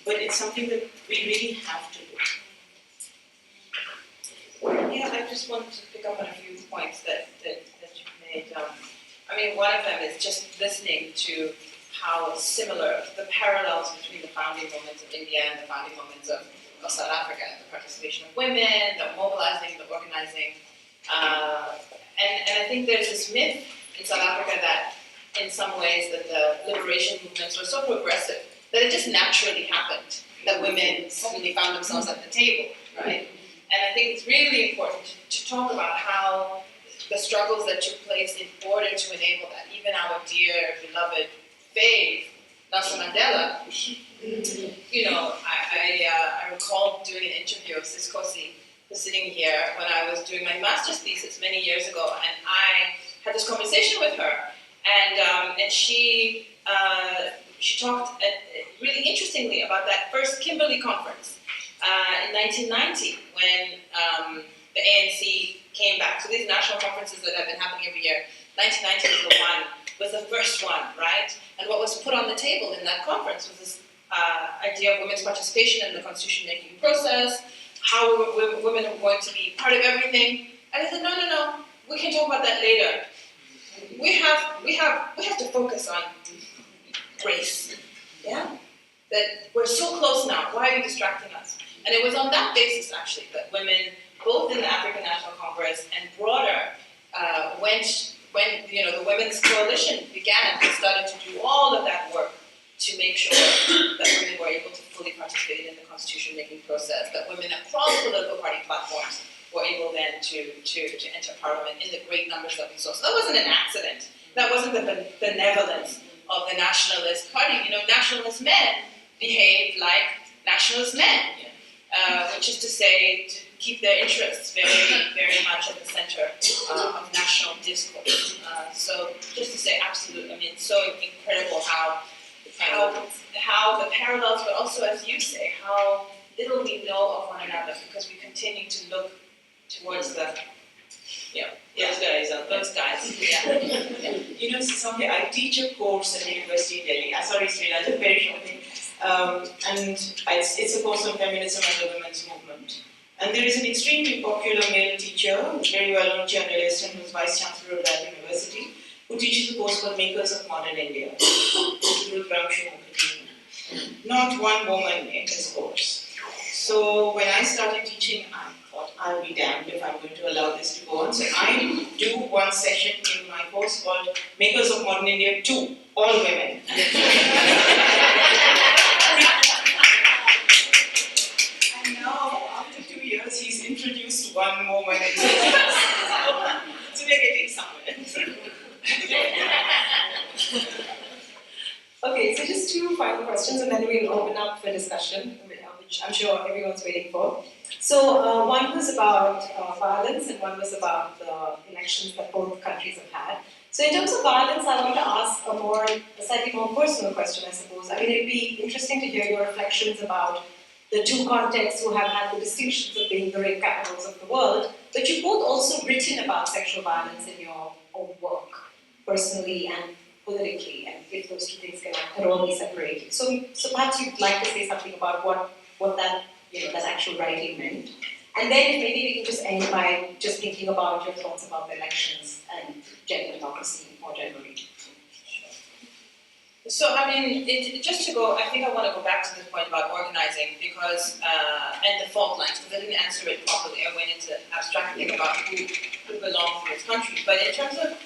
But it's something that we really have to do. Yeah, I just wanted to pick up on a few points that you made. One of them is just listening to how similar the parallels between the founding moments of India and the founding moments of South Africa, the participation of women, the mobilizing, the organizing. And I think there's this myth in South Africa that in some ways that the liberation movements were so progressive that it just naturally happened, that women suddenly found themselves at the table, right? And I think it's really important to talk about how the struggles that took place in order to enable that. Even our dear, beloved fave, Nelson Mandela, I recall doing an interview of Siskosi, who's sitting here, when I was doing my master's thesis many years ago, and I had this conversation with her, and she talked really interestingly about that first Kimberley conference in 1990, when the ANC came back. So these national conferences that have been happening every year, 1990 was the first one, right? And what was put on the table in that conference was this idea of women's participation in the constitution-making process, how women are going to be part of everything. And I said, no, we can talk about that later. We have to focus on race. Yeah, that we're so close now, why are you distracting us? And it was on that basis, actually, that women, both in the African National Congress and broader, when the Women's Coalition began and started to do all of that work to make sure that women were able to fully participate in the constitution-making process, that women across political party platforms were able then to enter parliament in the great numbers that we saw. So that wasn't an accident. That wasn't the benevolence of the nationalist party. Nationalist men behave like nationalist men, which is to say, to keep their interests very, very much at the center of national discourse. So just to say, absolutely, I mean, it's so incredible how the parallels, but also, as you say, how little we know of one another because we continue to look towards those guys. Yeah. Someday I teach a course at the University in Delhi. Sorry, Srila, just very shortly. And it's a course on feminism and the women's movement. And there is an extremely popular male teacher, a very well-known journalist, and who's vice chancellor of that university, who teaches a course called Makers of Modern India. Not one woman in his course. So when I started teaching, I thought, I'll be damned if I'm going to allow this to go on. So I do one session in my course called Makers of Modern India 2, all women. And now, after 2 years, he's introduced one woman into the so we're getting somewhere. Okay, so just two final questions and then we'll open up for discussion, which I'm sure everyone's waiting for. So one was about violence and one was about the elections that both countries have had. So in terms of violence, I want to ask a slightly more personal question, I suppose. I mean, it'd be interesting to hear your reflections about the two contexts who have had the distinctions of being the rape capitals of the world, but you've both also written about sexual violence in your own work, personally and politically, and if those two things can at all be separated. So perhaps you'd like to say something about what that that actual writing meant. And then maybe we can just end by just thinking about your thoughts about the elections and gender democracy more generally. So, I mean, I think I want to go back to this point about organizing because, and the fault lines, because I didn't answer it properly. I went into abstracting about who belongs to this country. But in terms of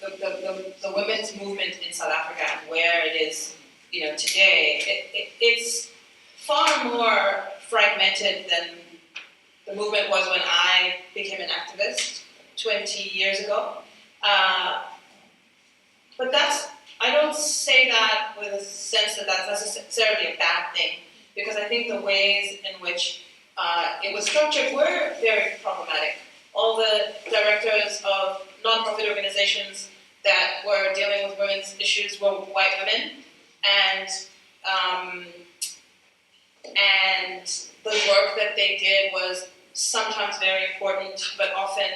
the women's movement in South Africa and where it is, today, it's far more fragmented than the movement was when I became an activist 20 years ago. But I don't say that with a sense that that's necessarily a bad thing, because I think the ways in which it was structured were very problematic. All the directors of non-profit organizations that were dealing with women's issues were white women, and the work that they did was sometimes very important, but often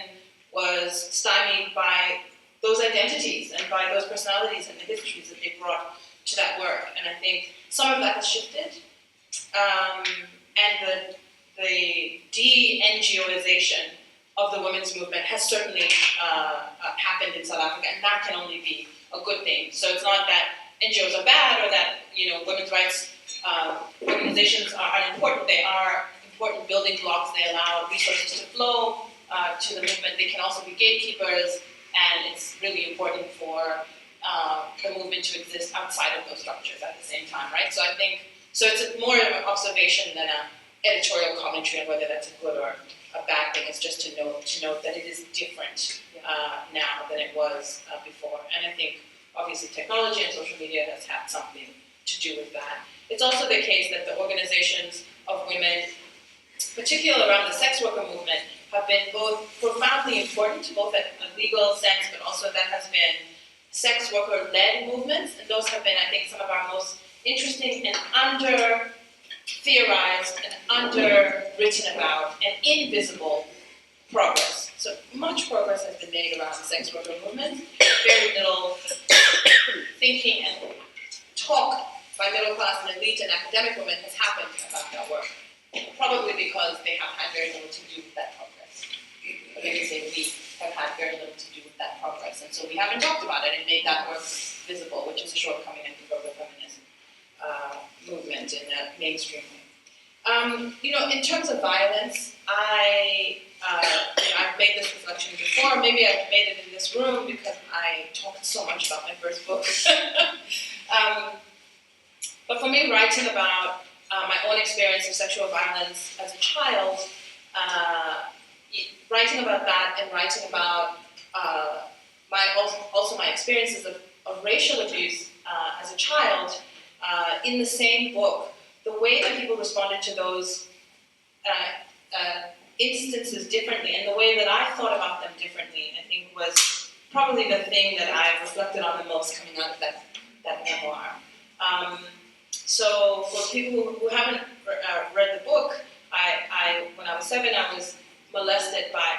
was stymied by those identities and by those personalities and the histories that they brought to that work. And I think some of that has shifted. And the de-NGOization of the women's movement has certainly happened in South Africa, and that can only be a good thing. So it's not that NGOs are bad or that women's rights organizations are unimportant. They are important building blocks. They allow resources to flow to the movement. They can also be gatekeepers, and it's really important for the movement to exist outside of those structures at the same time, right? So I think, it's more of an observation than an editorial commentary on whether that's a good or a bad thing. It's just to note that it is different now than it was before. And I think, obviously, technology and social media has had something to do with that. It's also the case that the organizations of women, particularly around the sex worker movement, have been both profoundly important, both at a legal sense, but also that has been sex worker-led movements, and those have been, I think, some of our most interesting and under-theorized and under-written about and invisible progress. So much progress has been made around the sex worker movement. Very little thinking and talk by middle class and elite and academic women has happened about that work. Probably because they have had very little to do with that progress. Or maybe say we have had very little to do with that progress, and so we haven't talked about it and made that work visible, which is a shortcoming, I think, of the feminist movement in a mainstream way. In terms of violence, I've made this reflection before. Maybe I've made it in this room because I talked so much about my first book. But for me, writing about my own experience of sexual violence as a child, writing about that and writing about also my experiences of racial abuse as a child in the same book, the way that people responded to those instances differently and the way that I thought about them differently, I think was probably the thing that I reflected on the most coming out of that memoir. So for people who haven't read the book, when I was 7, I was molested by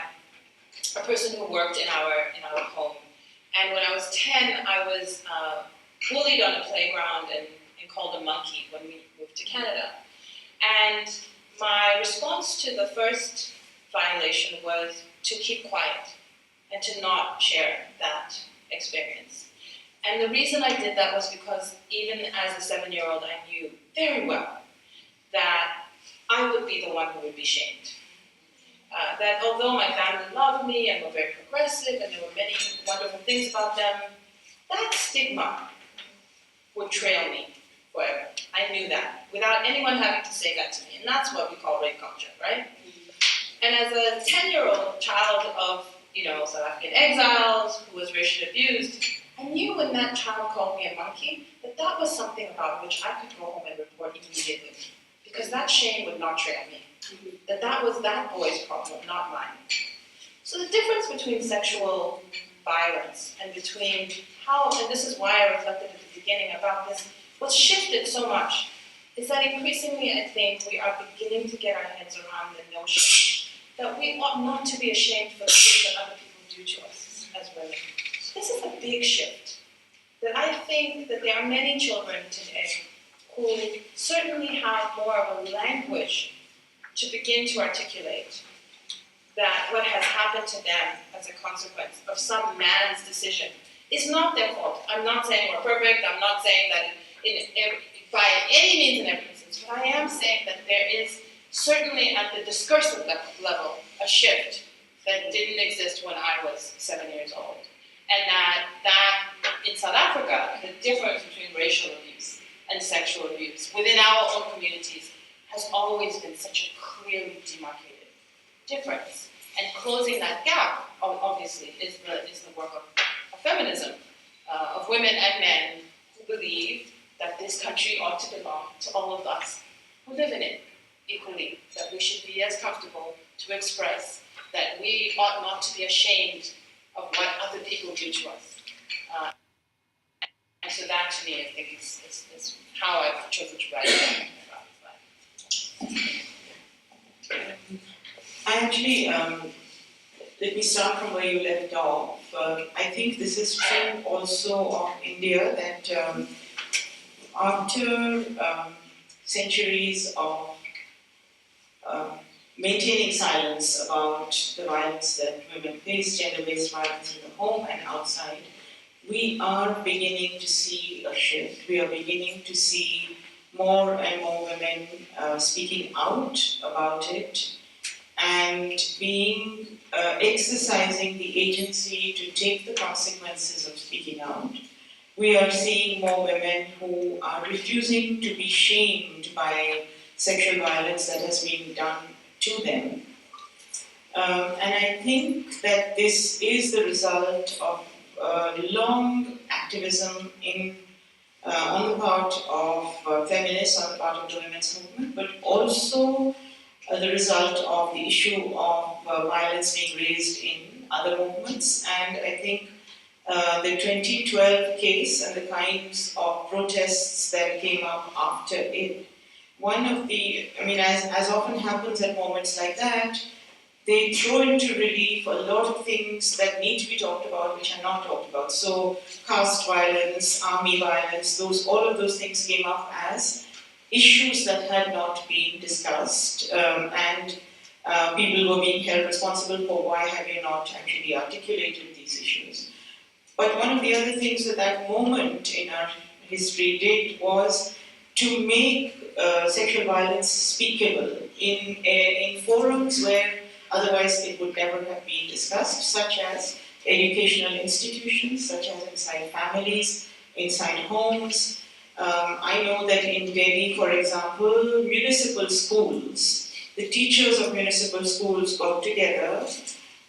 a person who worked in our home. And when I was 10, I was bullied on a playground and called a monkey when we moved to Canada. And my response to the first violation was to keep quiet and to not share that experience. And the reason I did that was because even as a 7-year-old, I knew very well that I would be the one who would be shamed. That although my family loved me and were very progressive and there were many wonderful things about them, that stigma would trail me forever. I knew that, without anyone having to say that to me. And that's what we call rape culture, right? And as a 10-year-old child of, South African exiles who was racially abused, I knew when that child called me a monkey that was something about which I could go home and report immediately. Because that shame would not trail me. That was that boy's problem, not mine. So the difference between sexual violence and between and this is why I reflected at the beginning about this, what's shifted so much is that increasingly I think we are beginning to get our heads around the notion that we ought not to be ashamed for the things that other people do to us as women. This is a big shift. That I think that there are many children today who certainly have more of a language to begin to articulate that what has happened to them as a consequence of some man's decision is not their fault. I'm not saying we're perfect. I'm not saying that by any means in every instance, but I am saying that there is certainly at the discursive level a shift that didn't exist when I was 7 years old. And that in South Africa, the difference between racial abuse and sexual abuse within our own communities has always been such a clearly demarcated difference. And closing that gap, obviously, is the work of feminism, of women and men who believe that this country ought to belong to all of us who live in it equally, that we should be as comfortable to express, that we ought not to be ashamed of what other people do to us. And so that, to me, I think is how I've chosen to write about his life. I actually, let me start from where you left off. I think this is true also of India, that after centuries of maintaining silence about the violence that women face, gender-based violence in the home and outside, we are beginning to see a shift. We are beginning to see more and more women speaking out about it and exercising the agency to take the consequences of speaking out. We are seeing more women who are refusing to be shamed by sexual violence that has been done to them. And I think that this is the result of long activism on the part of feminists, on the part of the women's movement, but also the result of the issue of violence being raised in other movements. And I think the 2012 case and the kinds of protests that came up after it, as often happens at moments like that, they throw into relief a lot of things that need to be talked about which are not talked about. So caste violence, army violence, all of those things came up as issues that had not been discussed, and people were being held responsible for why have you not actually articulated these issues. But one of the other things that moment in our history did was to make sexual violence speakable in forums where otherwise it would never have been discussed, such as educational institutions, such as inside families, inside homes. I know that in Delhi, for example, municipal schools, the teachers of municipal schools got together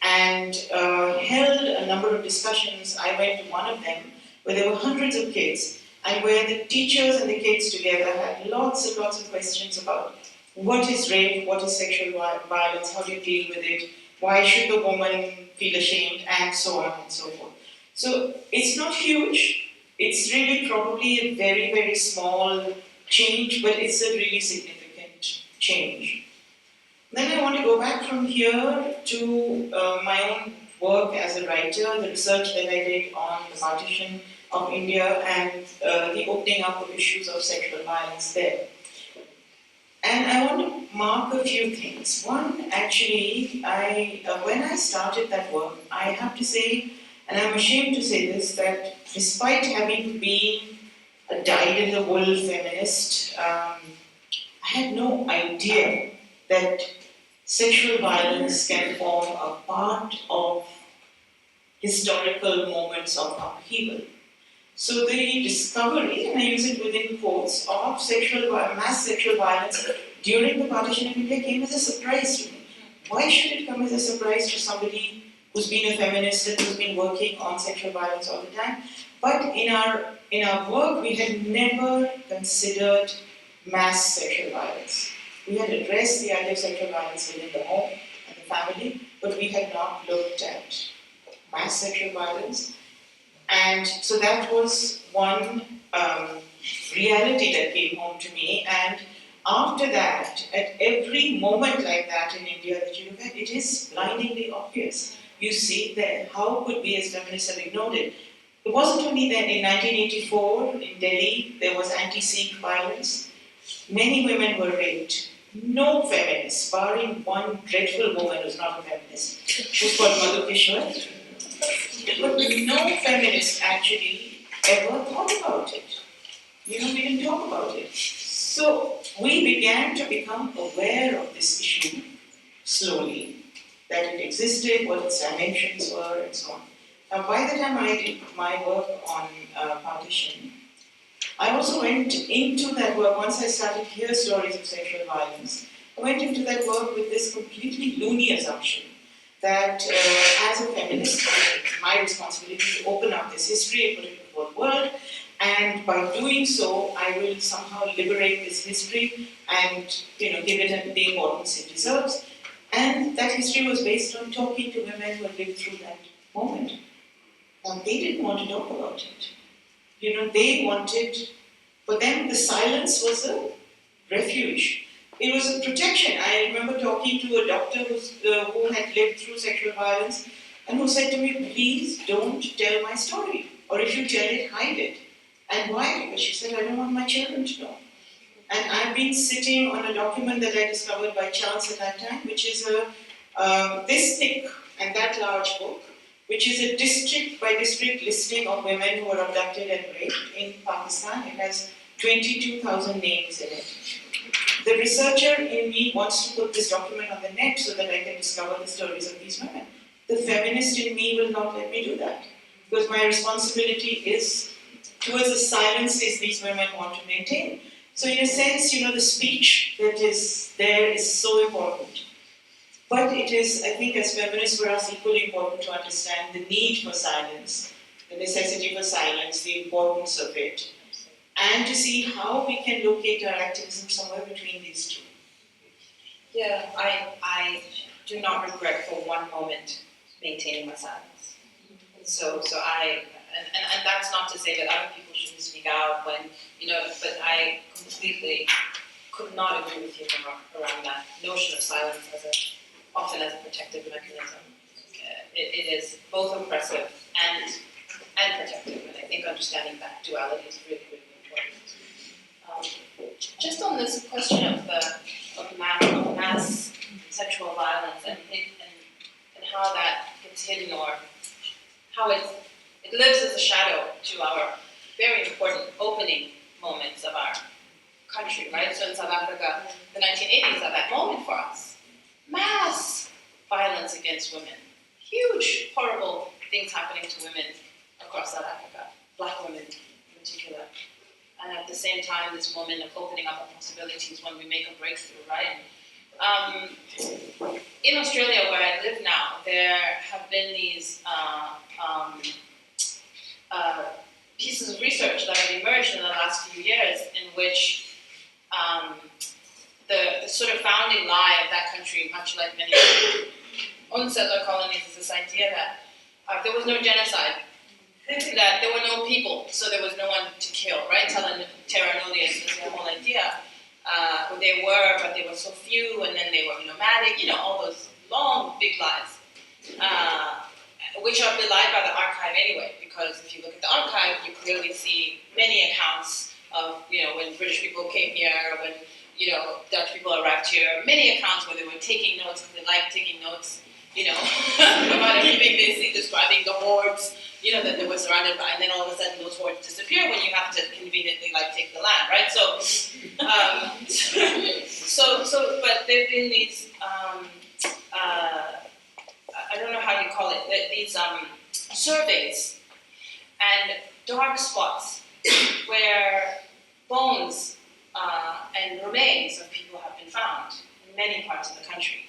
and held a number of discussions. I went to one of them where there were hundreds of kids and where the teachers and the kids together had lots and lots of questions about what is rape, what is sexual violence, how do you deal with it, why should the woman feel ashamed, and so on and so forth. So it's not huge, it's really probably a very, very small change, but it's a really significant change. Then I want to go back from here to my own work as a writer, the research that I did on the partition of India and the opening up of issues of sexual violence there. And I want to mark a few things. One, actually, when I started that work, I have to say, and I'm ashamed to say this, that despite having been a dyed-in-the-wool feminist, I had no idea that sexual violence can form a part of historical moments of upheaval. So the discovery, and I use it within quotes, of mass sexual violence during the partition of India came as a surprise to me. Why should it come as a surprise to somebody who's been a feminist and who's been working on sexual violence all the time? But in our work, we had never considered mass sexual violence. We had addressed the idea of sexual violence within the home and the family, but we had not looked at mass sexual violence. And so that was one reality that came home to me. And after that, at every moment like that in India that you look at, it is blindingly obvious. You see that how could we as feminists have ignored it? It wasn't only that in 1984 in Delhi there was anti-Sikh violence. Many women were raped. No feminists, barring one dreadful woman who's not a feminist, who's called Madhu Kishwar, but no feminist actually ever thought about it. We didn't talk about it. So we began to become aware of this issue slowly, that it existed, what its dimensions were, and so on. Now, by the time I did my work on partition, I also went into that work, once I started to hear stories of sexual violence, I went into that work with this completely loony assumption that as a feminist, it's my responsibility to open up this history and put it before the world, and by doing so, I will somehow liberate this history and give it the importance it deserves. And that history was based on talking to women who had lived through that moment. Now, they didn't want to talk about it. They wanted, for them, the silence was a refuge. It was a protection. I remember talking to a doctor who had lived through sexual violence and who said to me, please don't tell my story. Or if you tell it, hide it. And why? Because she said, I don't want my children to know. And I've been sitting on a document that I discovered by chance at that time, which is this thick and that large book, which is a district by district listing of women who were abducted and raped in Pakistan. It has 22,000 names in it. The researcher in me wants to put this document on the net so that I can discover the stories of these women. The feminist in me will not let me do that, because my responsibility is towards the silences these women want to maintain. So in a sense, the speech that is there is so important. But it is, I think, as feminists for us, equally important to understand the need for silence, the necessity for silence, the importance of it, and to see how we can locate our activism somewhere between these two. Yeah, I do not regret for one moment maintaining my silence. And so I, and that's not to say that other people shouldn't speak out when, but I completely could not agree with you around that notion of silence often as a protective mechanism. It is both oppressive and protective, and I think understanding that duality is really, really important. Just on this question of mass sexual violence and how that gets hidden, or how it lives as a shadow to our very important opening moments of our country, right? So in South Africa, the 1980s are that moment for us. Mass violence against women. Huge, horrible things happening to women across South Africa, black women in particular. And at the same time, this moment of opening up of possibilities when we make a breakthrough, right? In Australia, where I live now, there have been these pieces of research that have emerged in the last few years in which the sort of founding lie of that country, much like many unsettled colonies, is this idea that there was no genocide, that there were no people, so there was no one to kill, right? Terra nullius is the whole idea. They were, but they were so few, and then they were nomadic, all those long, big lies, which are belied by the archive anyway, because if you look at the archive, you clearly see many accounts of, when British people came here, when, Dutch people arrived here, many accounts where they were taking notes, because they liked taking notes, about everything they see, describing the hordes, that they were surrounded by, and then all of a sudden those hordes disappear when you have to conveniently, take the land, right? But there have been these, I don't know how you call it, these surveys and dark spots where bones and remains of people have been found in many parts of the country,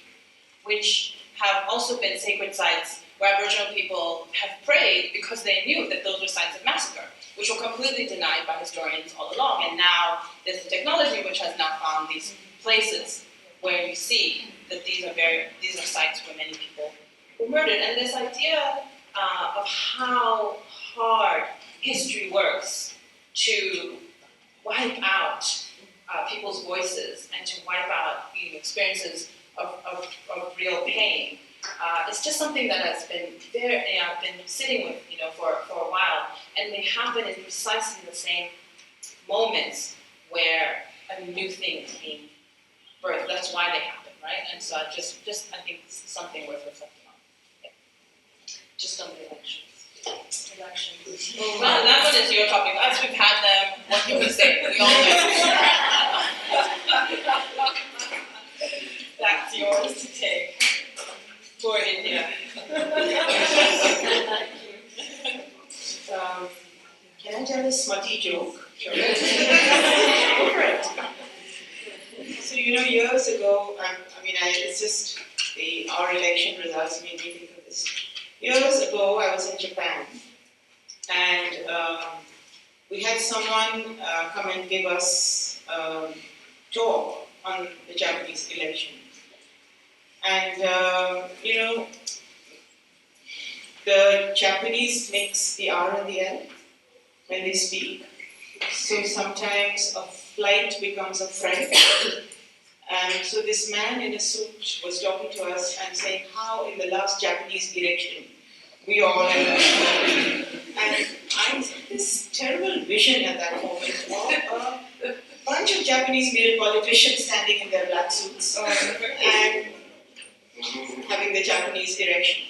which have also been sacred sites where Aboriginal people have prayed because they knew that those were sites of massacre, which were completely denied by historians all along. And now there's the technology which has now found these places where you see that these are sites where many people were murdered. And this idea of how hard history works to wipe out people's voices and to wipe out experiences of real pain. It's just something that has been I've been sitting with, for a while, and they happen in precisely the same moments where a new thing is being birthed. That's why they happen, right? And so I think it's something worth reflecting on. Yeah. Just on the elections. Well, that one is your topic. As we've had them, what can we say? We all know. That's yours to take. For India. Can I tell a smutty joke? Sure. So years ago, it's just our election results made me think of this. Years ago, I was in Japan, and we had someone come and give us a talk on the Japanese election. And, the Japanese mix the R and the L when they speak. So sometimes a flight becomes a friend. And so this man in a suit was talking to us and saying how in the last Japanese election we all had and I had this terrible vision at that moment of a bunch of Japanese male politicians standing in their black suits and having the Japanese erection.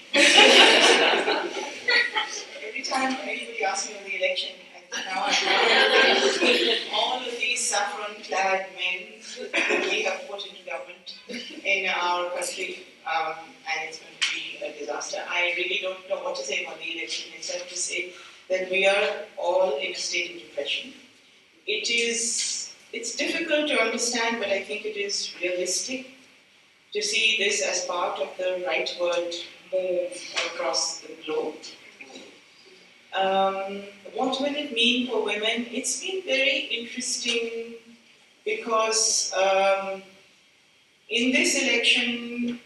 Every time anybody asks me on the election, I think now I'm all of these saffron-clad men that we have put into government in our country, and it's going to be a disaster. I really don't know what to say about the election except to say that we are all in a state of depression. It's difficult to understand, but I think it is realistic to see this as part of the rightward move across the globe. What will it mean for women? It's been very interesting because in this election,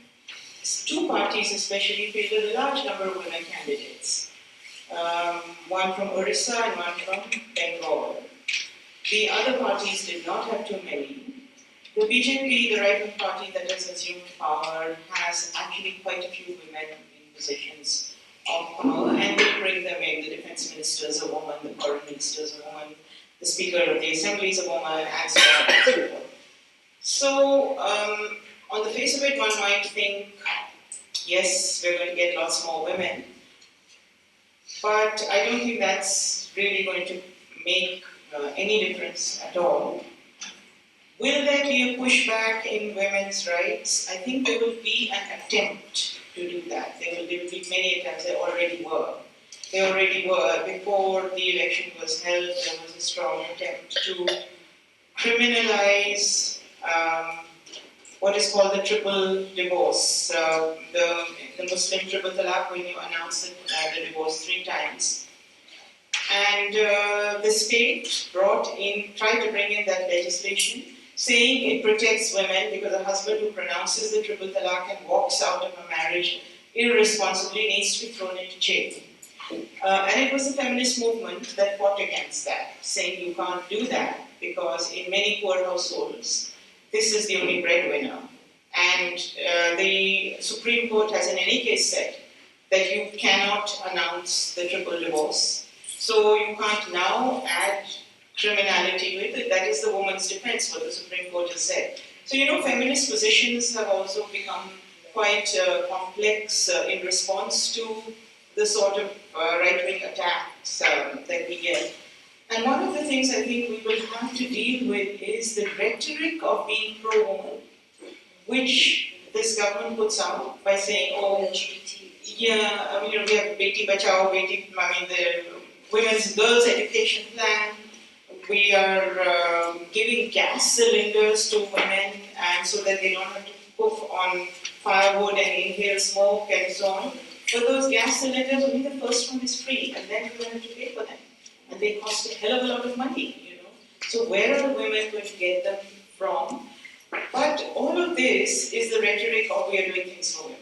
two parties especially fielded a large number of women candidates. One from Orissa and one from Bengal. The other parties did not have too many. The BJP, the right-wing party that has assumed power, has actually quite a few women in positions of power, and they bring them in. The defense minister is a woman, the foreign minister is a woman, the speaker of the assembly is a woman, and so on and so forth. So, on the face of it, one might think, yes, we're going to get lots more women, but I don't think that's really going to make any difference at all. Will there be a pushback in women's rights? I think there will be an attempt to do that. There will be many attempts. There already were. There already were. Before the election was held, there was a strong attempt to criminalize what is called the triple divorce, the Muslim triple talaq, when you announce the divorce 3 times. And the state tried to bring in that legislation, saying it protects women because a husband who pronounces the triple talaq and walks out of a marriage irresponsibly needs to be thrown into jail. And it was the feminist movement that fought against that, saying you can't do that because in many poor households, this is the only breadwinner. And the Supreme Court has in any case said that you cannot announce the triple divorce. So you can't now add criminality with it. That is the woman's defense, what the Supreme Court has said. So, feminist positions have also become quite complex in response to the sort of right-wing attacks that we get. And one of the things I think we will have to deal with is the rhetoric of being pro-woman, which this government puts out by saying, we have Beti Bachao, the women's girls' education plan. We are giving gas cylinders to women, and so that they don't have to cook on firewood and inhale smoke and so on. But those gas cylinders, only the first one is free, and then you have to pay for them. And they cost a hell of a lot of money, So where are the women going to get them from? But all of this is the rhetoric of we are doing things for women.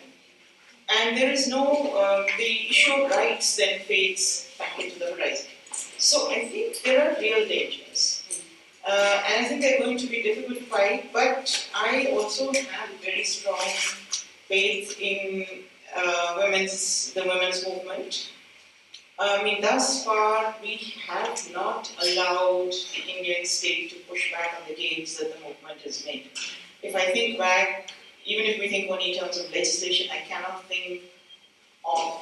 And there is no, the issue of rights then fades back into the horizon. So I think there are real dangers. And I think they're going to be difficult to fight, but I also have very strong faith in the women's movement. Thus far, we have not allowed the Indian state to push back on the gains that the movement has made. If I think back, even if we think only in terms of legislation, I cannot think of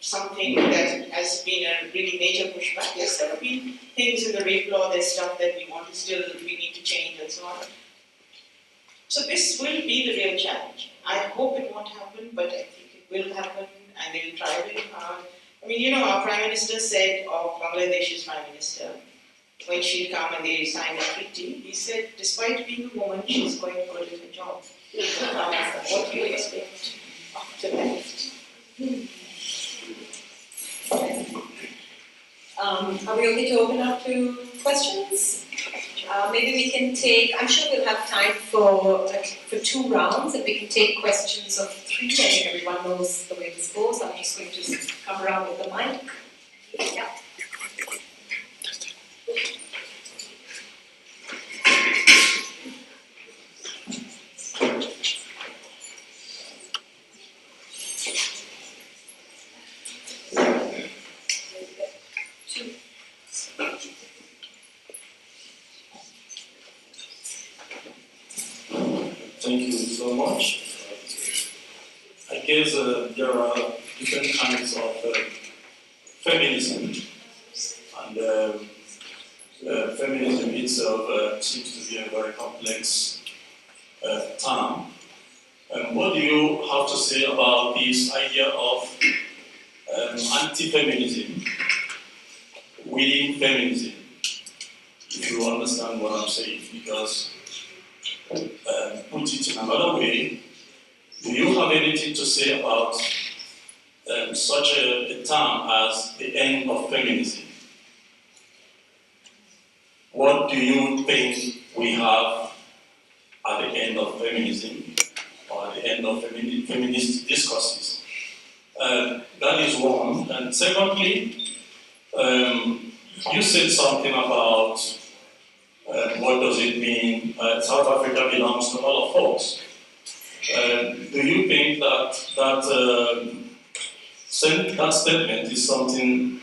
something that has been a really major pushback. Yes, there have been things in the rape law, there's stuff that we need to change and so on. So this will be the real challenge. I hope it won't happen, but I think it will happen, and they will try very hard. Our Prime Minister said of Bangladesh's Prime Minister, when she'd come and they signed a treaty, he said, despite being a woman, she's quite good at her job. What do you expect after that? Are we okay to open up to questions? Maybe we can take, I'm sure we'll have time for 2 rounds, and we can take questions of 3. I think everyone knows the way this goes. I'm just going to come around with the mic. Yeah. Thank you so much. I guess there are different kinds of feminism, and feminism itself seems to be a very complex term. What do you have to say about this idea of anti-feminism within feminism? If you understand what I'm saying, because put it in another way, do you have anything to say about such a term as the end of feminism? What do you think we have at the end of feminism, or at the end of feminist discourses? That is one. And secondly, you said something about what does it mean? South Africa belongs to all of us. Do you think that statement is something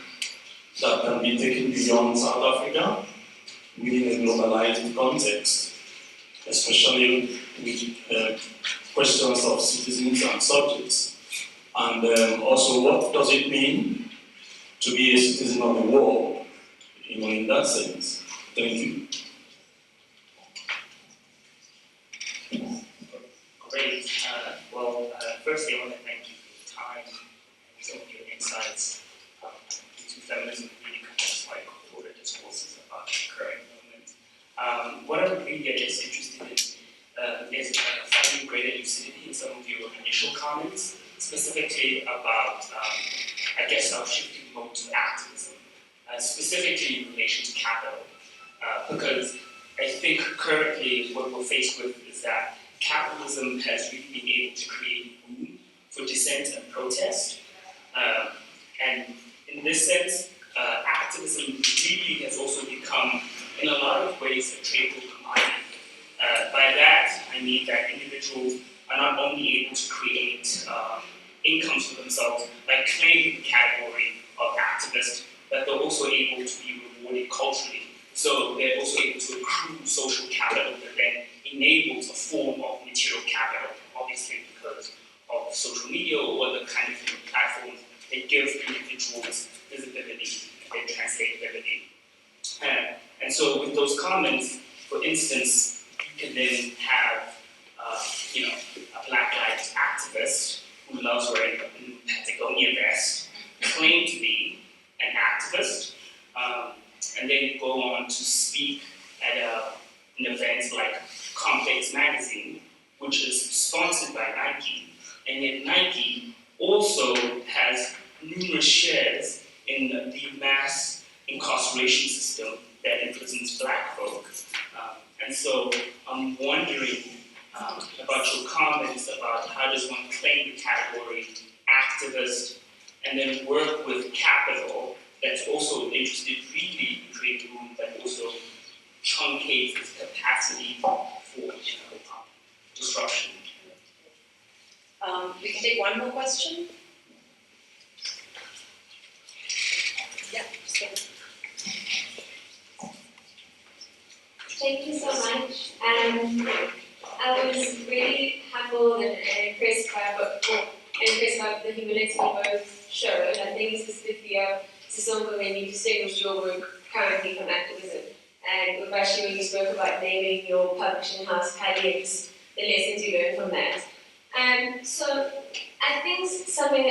that can be taken beyond South Africa, within a globalized context, especially with questions of citizens and subjects? And also, what does it mean to be a citizen of the world, in that sense? Thank you. initial comments, specifically about, I guess, our shifting mode to activism, specifically in relation to capital. Because I think currently what we're faced with is that capitalism has really been able to create room for dissent and protest. And in this sense, activism really has also become, in a lot of ways, a tradable commodity. By that, I mean that individuals are not only able to create incomes for themselves by claiming the category of activist, but they're also able to be rewarded culturally. So they're also able to accrue social capital that then enables a form of material capital, obviously because of social media or other kind of platforms that give individuals visibility and translatability. And so with those comments, for instance, you can then have a Black Lives activist who loves wearing a Patagonia vest, claim to be an activist, and then go on to speak at an event like Complex Magazine, which is sponsored by Nike, and yet Nike also has numerous shares in the mass incarceration system that imprisons Black folk. And so I'm wondering about your comments about how does one claim the category activist and then work with capital that's also interested really in creating room, but also truncates its capacity for disruption. We can take one more question. Yeah, Thank you so much. I was really humbled and impressed by the humility you both showed. I think specifically Sisongo, when you distinguished your work currently from activism, and Ubashi, when you spoke about naming your publishing house Paddy's, the lessons you learned from that. So I think something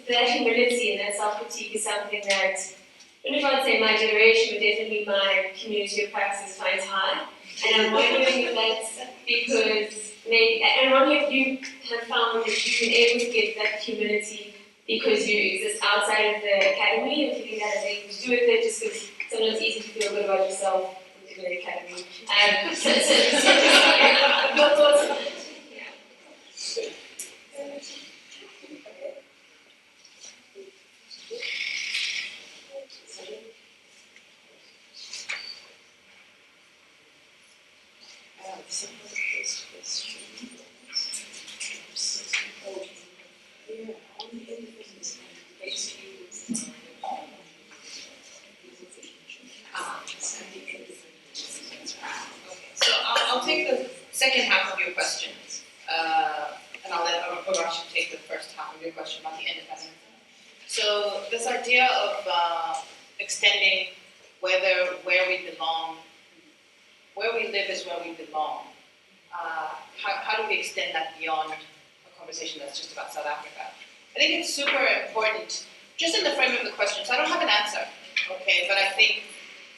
that humility and that self-critique is something that, I don't know if I'd say my generation, but definitely my community of praxis finds hard. And I'm wondering if that's because maybe, and I'm wondering if you have found that you've been able to get that humility because you exist outside of the academy, or if you think that has anything to do with it, just because sometimes it's easy to feel good about yourself in the academy. Your thoughts on it? So I'll take the second half of your question, and I'll let Arashi take the first half of your question about the independence. So this idea of extending where we belong, where we live is where we belong. How do we extend that beyond a conversation that's just about South Africa? I think it's super important, just in the frame of the question. So I don't have an answer, okay, but I think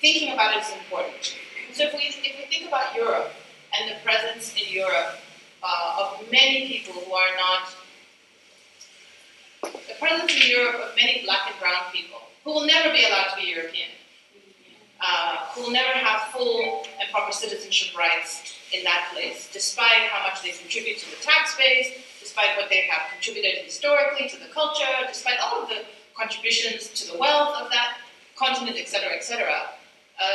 thinking about it is important. So if we think about Europe and the presence in Europe of many people who are not, the presence in Europe of many Black and brown people who will never be allowed to be European, who will never have full and proper citizenship rights in that place, despite how much they contribute to the tax base, despite what they have contributed historically to the culture, despite all of the contributions to the wealth of that continent, etc., etc.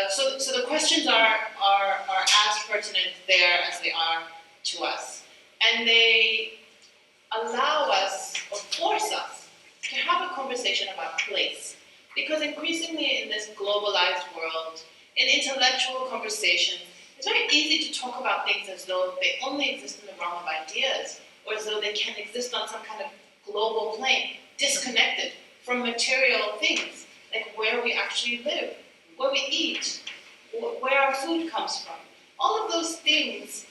So the questions are as pertinent there as they are to us. And they allow us, or force us, to have a conversation about place. Because increasingly in this globalized world, in intellectual conversations, it's very easy to talk about things as though they only exist in the realm of ideas, or as though they can exist on some kind of global plane, disconnected from material things, like where we actually live, where we eat, where our food comes from. All of those things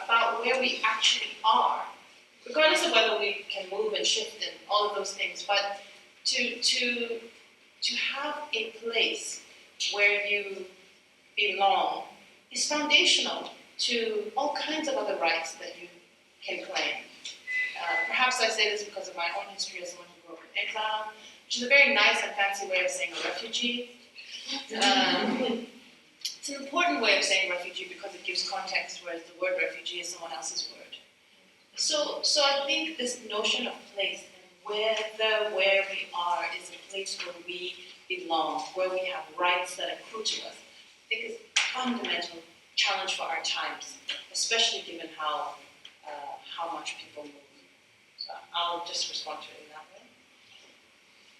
about where we actually are, regardless of whether we can move and shift and all of those things, but to have a place where you belong is foundational to all kinds of other rights that you can claim. perhaps I say this because of my own history as someone who grew up in exile, which is a very nice and fancy way of saying a refugee. It's an important way of saying refugee because it gives context, whereas the word refugee is someone else's word. So I think this notion of place and where we are is a place where we belong, where we have rights that accrue to us, I think is a fundamental challenge for our times, especially given how much people move. So I'll just respond to it in that way.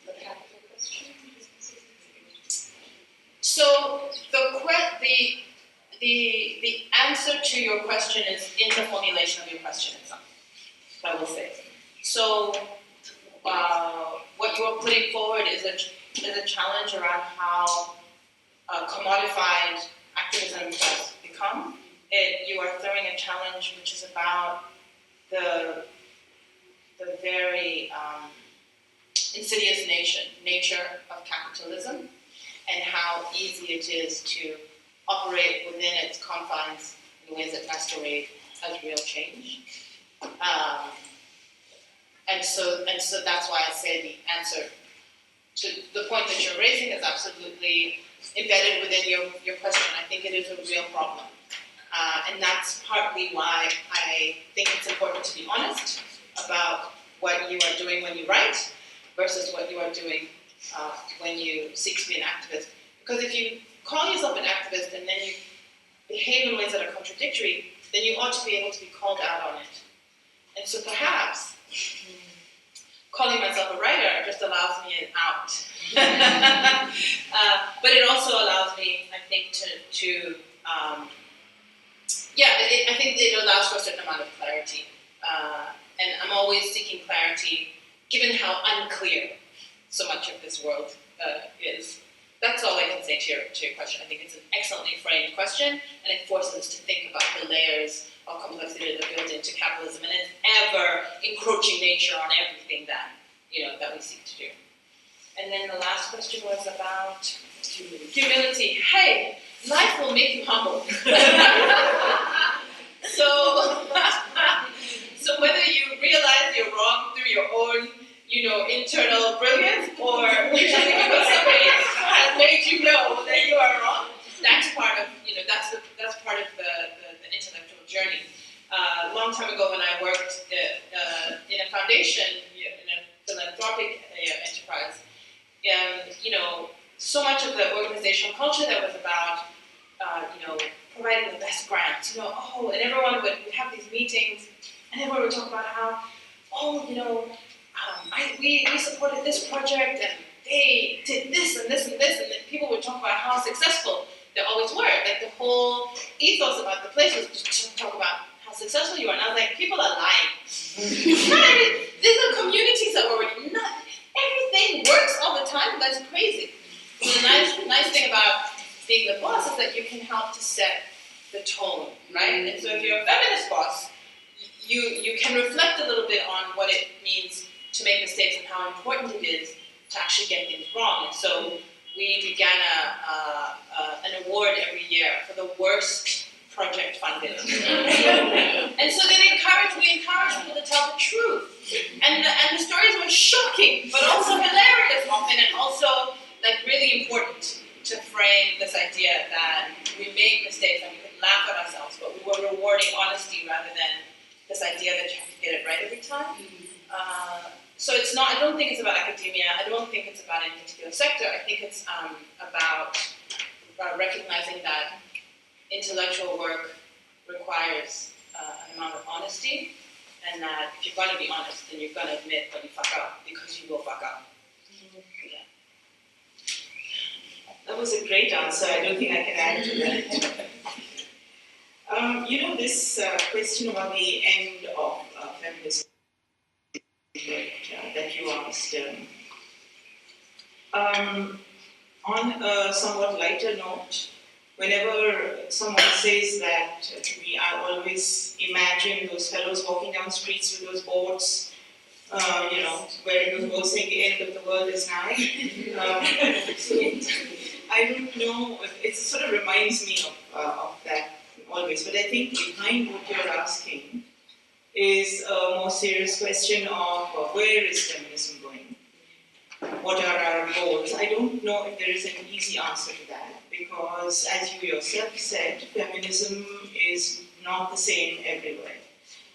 The capital question. So the answer to your question is in the formulation of your question itself, I will say. So what you are putting forward is a challenge around how commodified activism has become. You are throwing a challenge which is about the very insidious nature of capitalism and how easy it is to operate within its confines in ways that masquerade as real change. And so that's why I say the answer to the point that you're raising is absolutely embedded within your question. I think it is a real problem. And that's partly why I think it's important to be honest about what you are doing when you write versus what you are doing when you seek to be an activist. Because if you call yourself an activist and then you behave in ways that are contradictory, then you ought to be able to be called out on it. And so perhaps calling myself a writer just allows me an out. But it also allows me, I think, I think it allows for a certain amount of clarity. And I'm always seeking clarity, given how unclear so much of this world is. That's all I can say to your question. I think it's an excellently framed question, and it forces us to think about the layers of complexity that are built into capitalism and its ever-encroaching nature on everything that we seek to do. And then the last question was about humility. Hey, life will make you humble. So whether you realize you're wrong through your own, internal brilliance, or usually because somebody has made you know that you are wrong, that's part of that's part of the intellectual journey. A long time ago, when I worked in a foundation, in a philanthropic enterprise, so much of the organizational culture that was about, providing the best grants, and everyone would have these meetings, and everyone would talk about how, we supported this project, and they did this and this and this, and then people would talk about how successful they always were. Like the whole ethos about the place was just to talk about how successful you are. And I was like, people are lying. These are communities that were not everything works all the time. That's crazy. So the nice thing about being the boss is that you can help to set the tone, right? And so if you're a feminist boss, you can reflect a little bit on what it means to make mistakes and how important it is to actually get things wrong. And so we began an award every year for the worst project funded. And so we encourage people to tell the truth. And the stories were shocking, but also hilarious often, and also really important to frame this idea that we make mistakes and we can laugh at ourselves, but we were rewarding honesty rather than this idea that you have to get it right every time. So it's not, I don't think it's about academia, I don't think it's about any particular sector, I think it's about recognizing that intellectual work requires an amount of honesty, and that if you're going to be honest, then you're going to admit when you fuck up, because you will fuck up. Yeah. That was a great answer. I don't think I can add to that. This question about the end of feminism that you asked, on a somewhat lighter note, whenever someone says that I always imagine those fellows walking down the streets with those boards, wearing those boards saying the end of the world is nigh. I don't know, it sort of reminds me of that always, but I think behind what you're asking is a more serious question of where is feminism going? What are our goals? I don't know if there is an easy answer to that, because as you yourself said, feminism is not the same everywhere.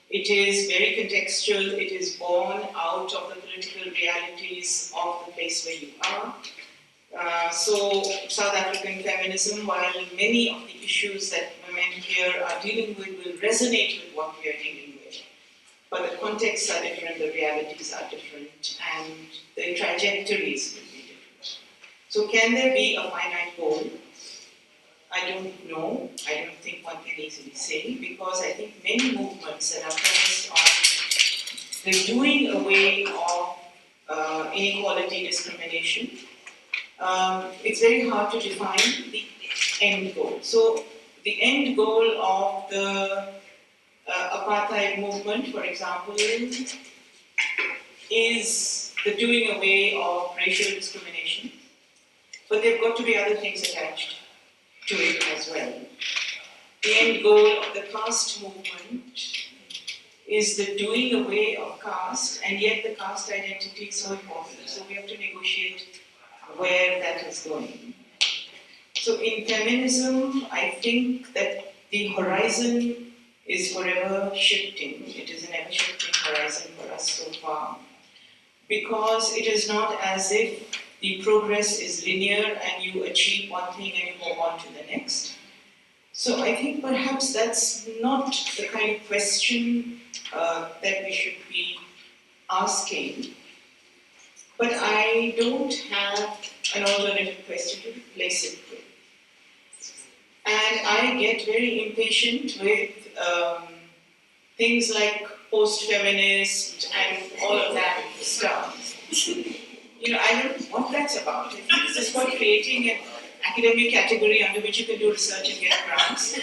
It is very contextual, it is born out of the political realities of the place where you are. So South African feminism, while many of the issues that women here are dealing with will resonate with what we are dealing with, but the contexts are different, the realities are different, and the trajectories will be different. So can there be a finite goal? I don't know. I don't think one can easily say, because I think many movements that are premised on the doing away of inequality, discrimination, it's very hard to define the end goal. So the end goal of the apartheid movement, for example, is the doing away of racial discrimination, but there have got to be other things attached to it as well. The end goal of the caste movement is the doing away of caste, and yet the caste identity is so important. So we have to negotiate where that is going. So in feminism, I think that the horizon is forever shifting. It is an ever-shifting horizon for us so far, because it is not as if the progress is linear and you achieve one thing and you move on to the next. So I think perhaps that's not the kind of question that we should be asking. But I don't have an alternative question to replace it with. And I get very impatient with things like post-feminist and all of that stuff. You know, I don't know what that's about. I think this is about creating an academic category under which you can do research and get grants. Sorry.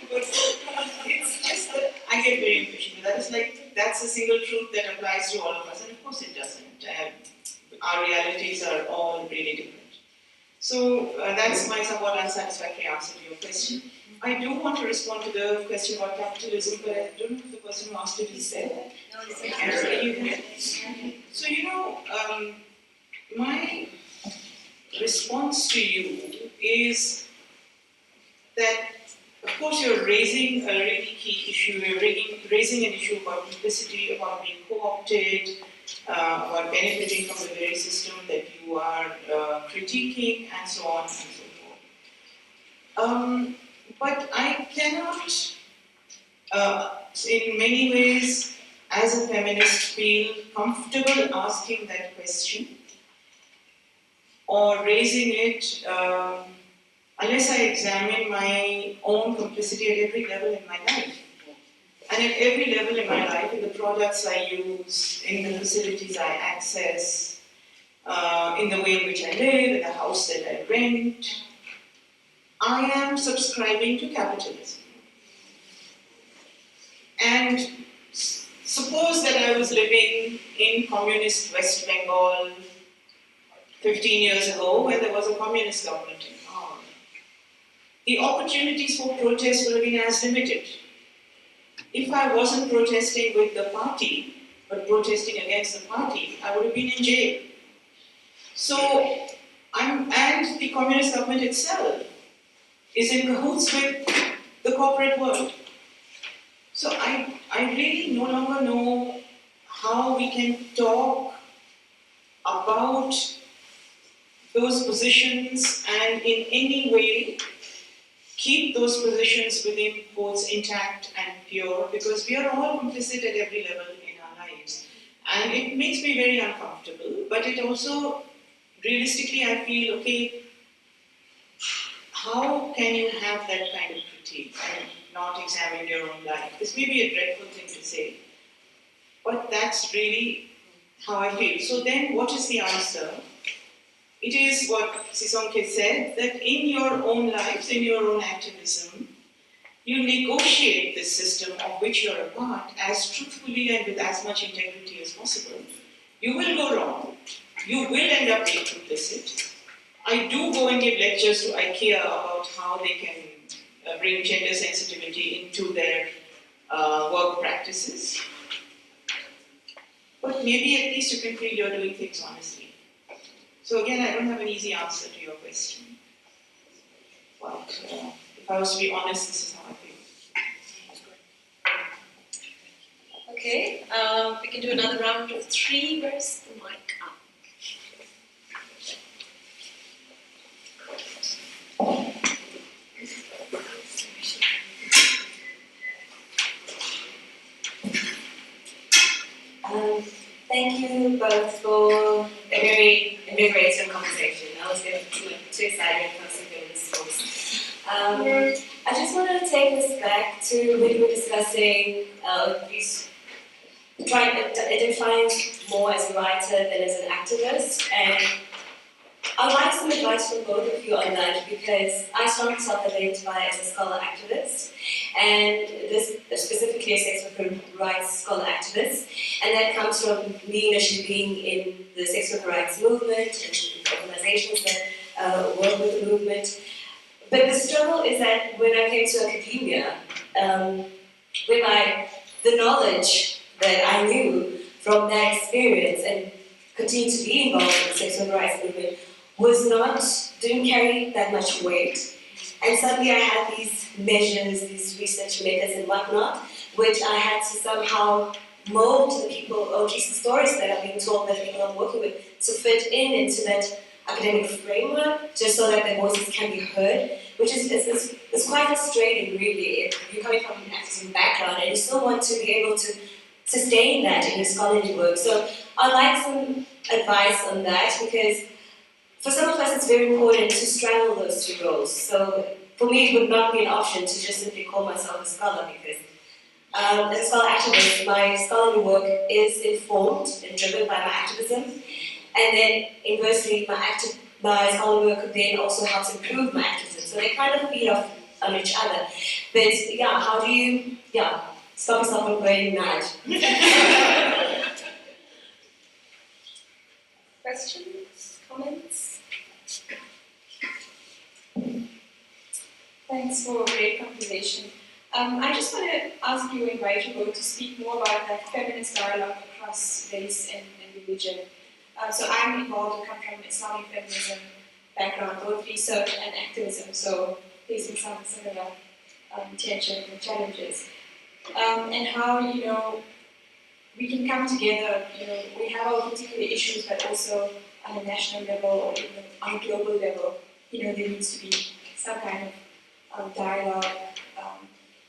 But it's just that I get very impatient with that. It's like that's a single truth that applies to all of us, and of course it doesn't. Our realities are all really different. So that's my somewhat unsatisfactory answer to your question. I do want to respond to the question about capitalism, but I don't know if the person who asked it is there. So, you know, my response to you is that, of course, you're raising a really key issue. You're raising an issue about complicity, about being co-opted, about benefiting from the very system that you are critiquing, and so on and so forth. But I cannot, in many ways, as a feminist, feel comfortable asking that question or raising it unless I examine my own complicity at every level in my life. And at every level in my life, in the products I use, in the facilities I access, in the way in which I live, in the house that I rent, I am subscribing to capitalism. And suppose that I was living in communist West Bengal 15 years ago when there was a communist government in power. The opportunities for protest would have been as limited. If I wasn't protesting with the party, but protesting against the party, I would have been in jail. So, and the communist government itself is in cahoots with the corporate world. So I really no longer know how we can talk about those positions and in any way keep those positions within quotes intact and pure, because we are all complicit at every level in our lives. And it makes me very uncomfortable, but it also, realistically, I feel, okay, how can you have that kind of critique and not examine your own life? This may be a dreadful thing to say, but that's really how I feel. So then what is the answer? It is what Sisonke said, that in your own lives, in your own activism, you negotiate this system of which you're a part as truthfully and with as much integrity as possible. You will go wrong. You will end up being complicit. I do go and give lectures to IKEA about how they can bring gender sensitivity into their work practices. But maybe at least you can feel you're doing things honestly. So again, I don't have an easy answer to your question. But if I was to be honest, this is how I feel. Okay, we can do another round of 3. Where's the mic? Thank you both for a very invigorating conversation. I was getting too excited about some feminist talks. I just wanted to take us back to when we were discussing these identifying more as a writer than as an activist, and I'd like some advice from both of you on that, because I strongly self-identify as a scholar activist, and this specifically a sex worker rights scholar activist, and that comes from me initially being in the sex worker rights movement and organizations that work with the movement. But the struggle is that when I came to academia, whereby the knowledge that I knew from that experience and continue to be involved in the sex worker rights movement didn't carry that much weight. And suddenly I had these measures, these research methods and whatnot, which I had to somehow mold to the people, or at least the stories that are being told by the people I'm working with, to fit into that academic framework, just so that their voices can be heard, which is it's quite frustrating, really, if you're coming from an activism background and you still want to be able to sustain that in your scholarly work. So I'd like some advice on that, because for some of us it's very important to straddle those two roles. So for me it would not be an option to just simply call myself a scholar, because as a scholar activist, my scholarly work is informed and driven by my activism, and then inversely my scholarly work could then also help improve my activism. So they kind of feed off on each other. But yeah, how do you stop yourself from going mad? Questions? Comments? Thanks for a great conversation. I just want to ask you, invite you both to speak more about that feminist dialogue across race and religion. So I'm involved, I come from Islamic feminism background, both research and activism, so facing some similar tension and challenges. And how, we can come together, we have our particular issues, but also on a national level or even on a global level, there needs to be some kind of dialogue,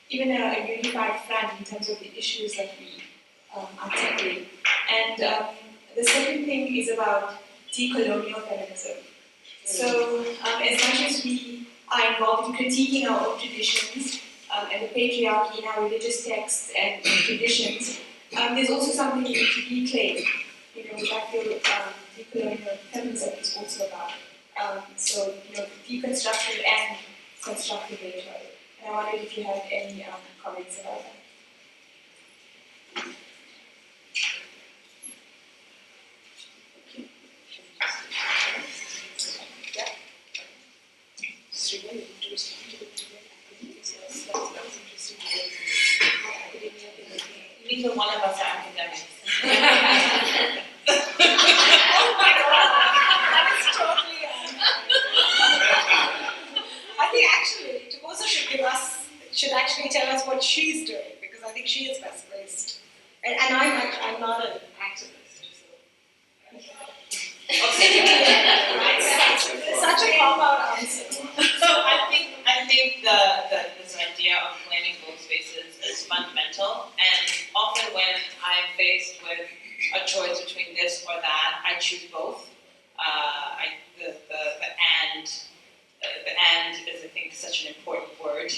even a unified front in terms of the issues that we are tackling. And the second thing is about decolonial feminism. So as much as we are involved in critiquing our own traditions and the patriarchy in our religious texts and traditions, there's also something to reclaim, which I feel decolonial feminism is also about. So, deconstructive and constructive rhetoric. And I wondered if you had any comments about that. Neither one of us are academics. I think actually, Tokosa should actually tell us what she's doing, because I think she is best placed. And I'm not an activist, so. Such a cop-out answer. So I think this idea of claiming both spaces is fundamental, and often when I'm faced with a choice between this or that, I choose both. The and is, I think, such an important word,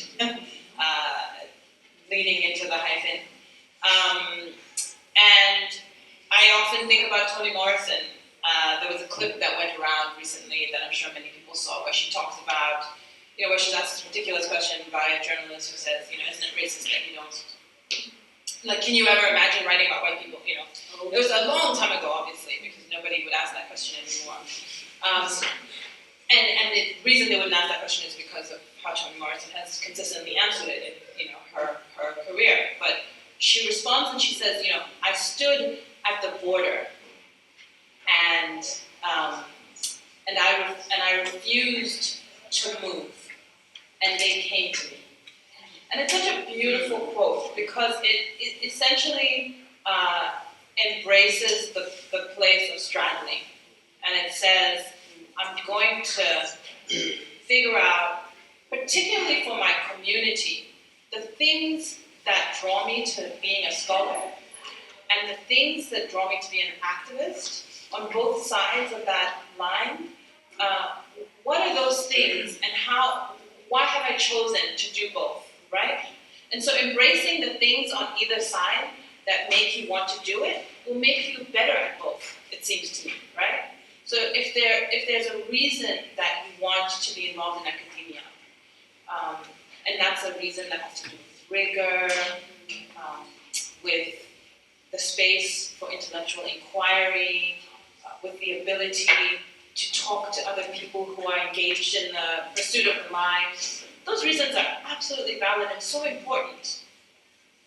leading into the hyphen. And I often think about Toni Morrison. There was a clip that went around recently that I'm sure many people saw, where she talks about, where she's asked this ridiculous question by a journalist who says, isn't it racist that you don't, can you ever imagine writing about white people, It was a long time ago, obviously, because nobody would ask that question anymore. And the reason they wouldn't ask that question is because of how Toni Morrison has consistently answered it in, her career. But she responds and she says, I stood at the border and I refused to move, and they came to me. And it's such a beautiful quote because it essentially embraces the place of straddling. And it says, I'm going to figure out, particularly for my community, the things that draw me to being a scholar and the things that draw me to be an activist on both sides of that line. What are those things and why have I chosen to do both, right? And so embracing the things on either side that make you want to do it will make you better at both, it seems to me, right? So if there's a reason that you want to be involved in academia, and that's a reason that has to do with rigor, with the space for intellectual inquiry, with the ability to talk to other people who are engaged in the pursuit of the mind. Those reasons are absolutely valid and so important.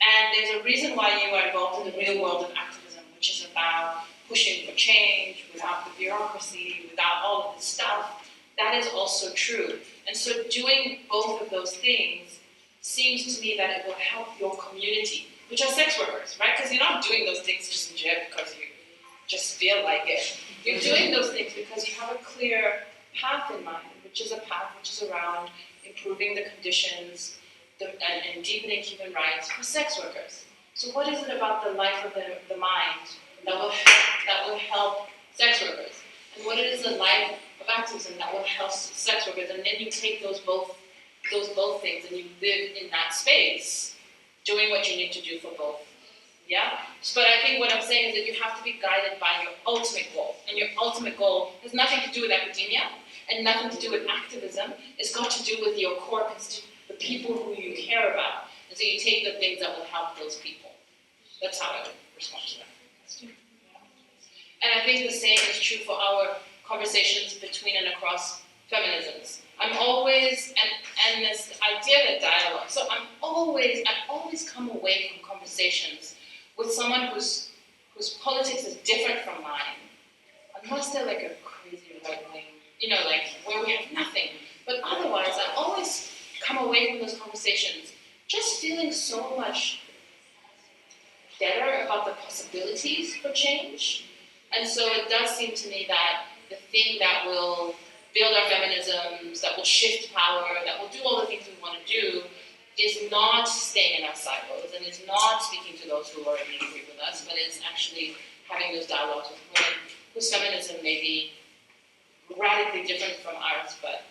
And there's a reason why you are involved in the real world of activism, which is about pushing for change without the bureaucracy, without all of this stuff. That is also true. And so doing both of those things seems to me that it will help your community, which are sex workers, right? Because you're not doing those things just in jail because you just feel like it. You're doing those things because you have a clear path in mind, which is a path which is around improving the conditions and deepening human rights for sex workers. So what is it about the life of the mind that will help sex workers? And what is the life of activism that will help sex workers? And then you take those both things and you live in that space, doing what you need to do for both. Yeah? But I think what I'm saying is that you have to be guided by your ultimate goal. And your ultimate goal has nothing to do with academia and nothing to do with activism. It's got to do with your core constituents, the people who you care about. And so you take the things that will help those people. That's how I would respond to that question. And I think the same is true for our conversations between and across feminisms. I'm always, and this idea that dialogue, so I always come away from conversations with someone whose politics is different from mine, unless they're like a crazy right wing, like where we have nothing. But otherwise, I always come away from those conversations just feeling so much better about the possibilities for change. And so it does seem to me that the thing that will build our feminisms, that will shift power, that will do all the things we want to do, is not staying in our silos and is not speaking to those who already agree with us, but is actually having those dialogues with women whose feminism may be radically different from ours, but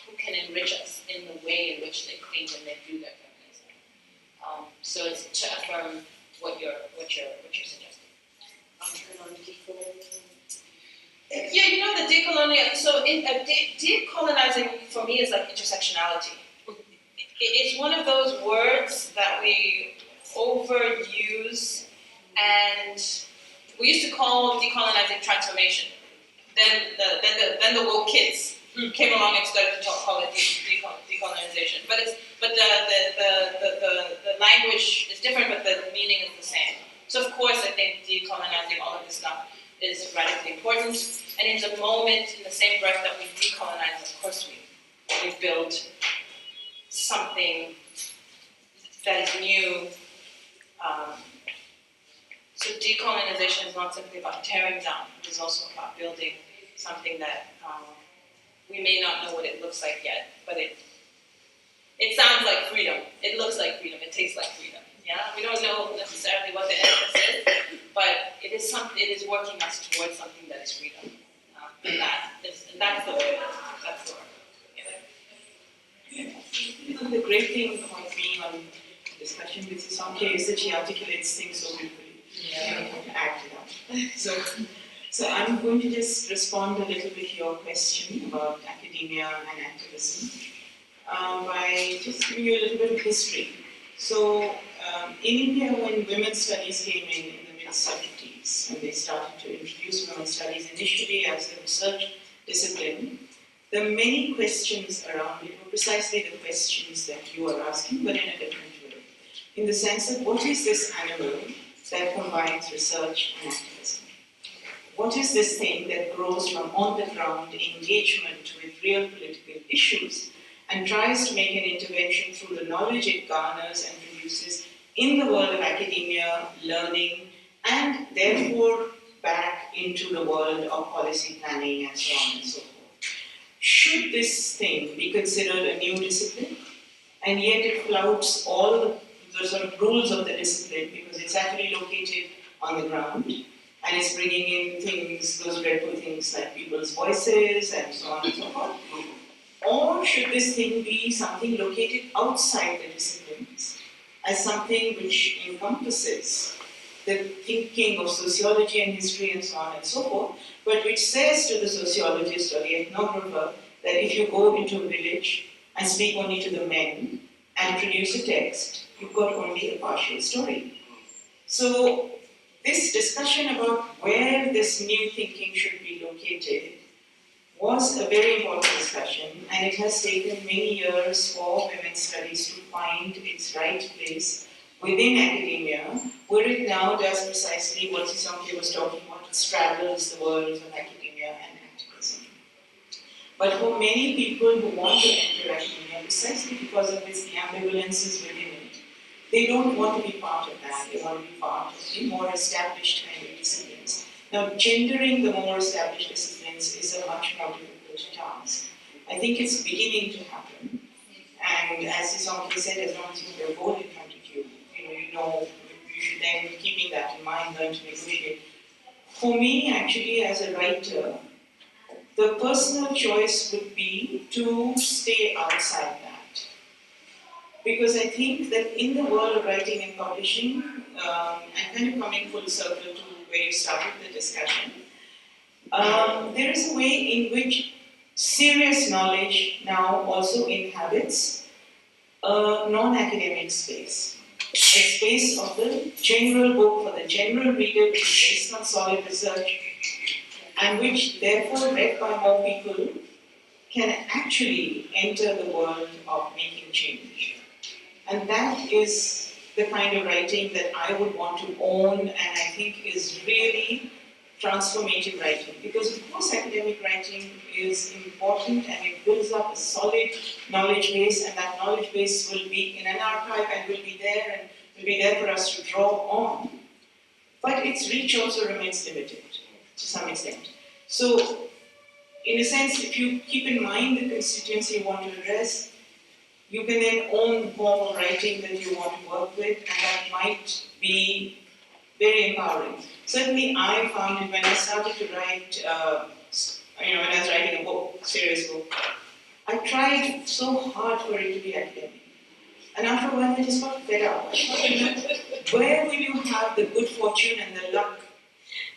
who can enrich us in the way in which they think and they do their feminism. So it's to affirm what you're suggesting. Yeah, the decolonial. So decolonizing for me is like intersectionality. It's one of those words that we overuse, and we used to call decolonizing transformation. Then the woke kids came along and started to call it decolonization. But the language is different, but the meaning is the same. So of course, I think decolonizing all of this stuff is radically important. And in the moment, in the same breath that we decolonize, of course we build something that is new. So decolonization is not simply about tearing down, it is also about building something that we may not know what it looks like yet, but it sounds like freedom, it looks like freedom, it tastes like freedom. Yeah, we don't know necessarily what the essence is, but it is working us towards something that is freedom, and that's the way. That's the work. Yeah. The great thing about being on discussion with Sisonke is that she articulates things so beautifully. Yeah. Add to that. So I'm going to just respond a little bit to your question about academia and activism by just giving you a little bit of history. So in India, when women's studies came in the mid-70s, and they started to introduce women's studies initially as a research discipline, the many questions around it were precisely the questions that you are asking, but in a different way. In the sense of what is this animal that combines research and activism? What is this thing that grows from on-the-ground engagement with real political issues and tries to make an intervention through the knowledge it garners and produces in the world of academia, learning, and therefore back into the world of policy planning and so on and so forth? Should this thing be considered a new discipline, and yet it flouts all the sort of rules of the discipline because it's actually located on the ground and it's bringing in things, those dreadful things like people's voices and so on and so forth? Or should this thing be something located outside the disciplines as something which encompasses the thinking of sociology and history and so on and so forth, but which says to the sociologist or the ethnographer that if you go into a village and speak only to the men and produce a text, you've got only a partial story. So this discussion about where this new thinking should be located was a very important discussion, and it has taken many years for women's studies to find its right place within academia, where it now does precisely what Sisonke was talking about. It straddles the worlds of academia and activism. But for many people who want to enter academia, precisely because of its ambivalences within it, they don't want to be part of that. They want to be part of the more established kind of disciplines. Now, gendering the more established disciplines is a much more difficult task. I think it's beginning to happen. And as Sisonke said, as long as you have a goal in front of you, you should then, keeping that in mind, learn to negotiate. For me, actually, as a writer, the personal choice would be to stay outside that. Because I think that in the world of writing and publishing, and kind of coming full circle to where you started the discussion, there is a way in which serious knowledge now also inhabits a non-academic space. A space of the general book for the general reader, which is based on solid research, and which therefore, read by more people, can actually enter the world of making change. And that is the kind of writing that I would want to own, and I think is really transformative writing. Because of course academic writing is important and it builds up a solid knowledge base, and that knowledge base will be in an archive and will be there for us to draw on. But its reach also remains limited to some extent. So in a sense, if you keep in mind the constituency you want to address, you can then own the form of writing that you want to work with, and that might be very empowering. Certainly I found it when I started to write, when I was writing a book, serious book, I tried so hard for it to be academic. And after a while I just got fed up. Where will you have the good fortune and the luck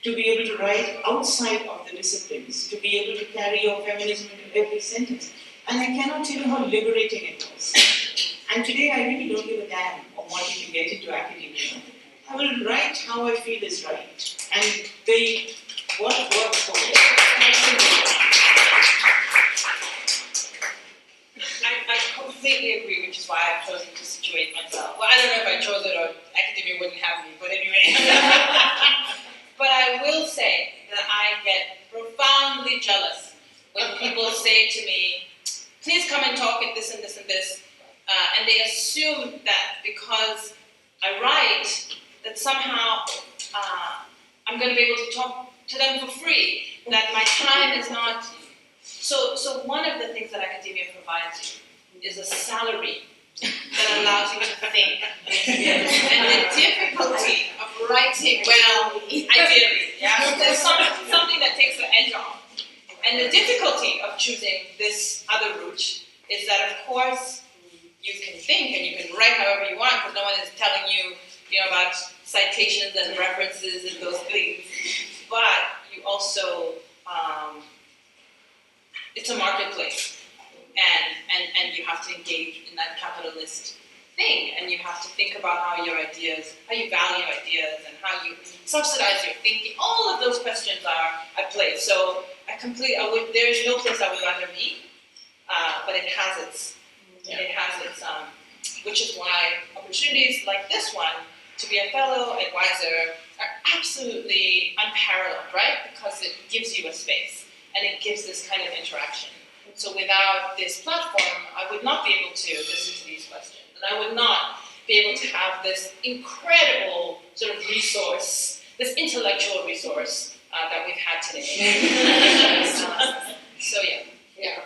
to be able to write outside of the disciplines, to be able to carry your feminism into every sentence? And I cannot tell you how liberating it was. And today I really don't give a damn of what you can get into academia. I will write how I feel is right. And what works for me. I completely agree, which is why I've chosen to situate myself. Well, I don't know if I chose it or academia wouldn't have me, but anyway. But I will say that I get profoundly jealous when people say to me, please come and talk at this and this and this, and they assume that because I write, that somehow I'm going to be able to talk to them for free, that my time is not. So one of the things that academia provides you is a salary that allows you to think. And the difficulty of writing, well, ideally, yeah, there's something that takes the edge off. And the difficulty of choosing this other route is that, of course, you can think and you can write however you want, because no one is telling you, about citations and references and those things. But you also, it's a marketplace, and you have to engage in that capitalist thing, and you have to think about how you value ideas, and how you subsidize your thinking. All of those questions are at play. So I there is no place I would rather be, but it has its, which is why opportunities like this one to be a fellow advisor are absolutely unparalleled, right? Because it gives you a space and it gives this kind of interaction. So without this platform, I would not be able to listen to these questions, and I would not be able to have this incredible sort of resource, this intellectual resource that we've had today. So yeah.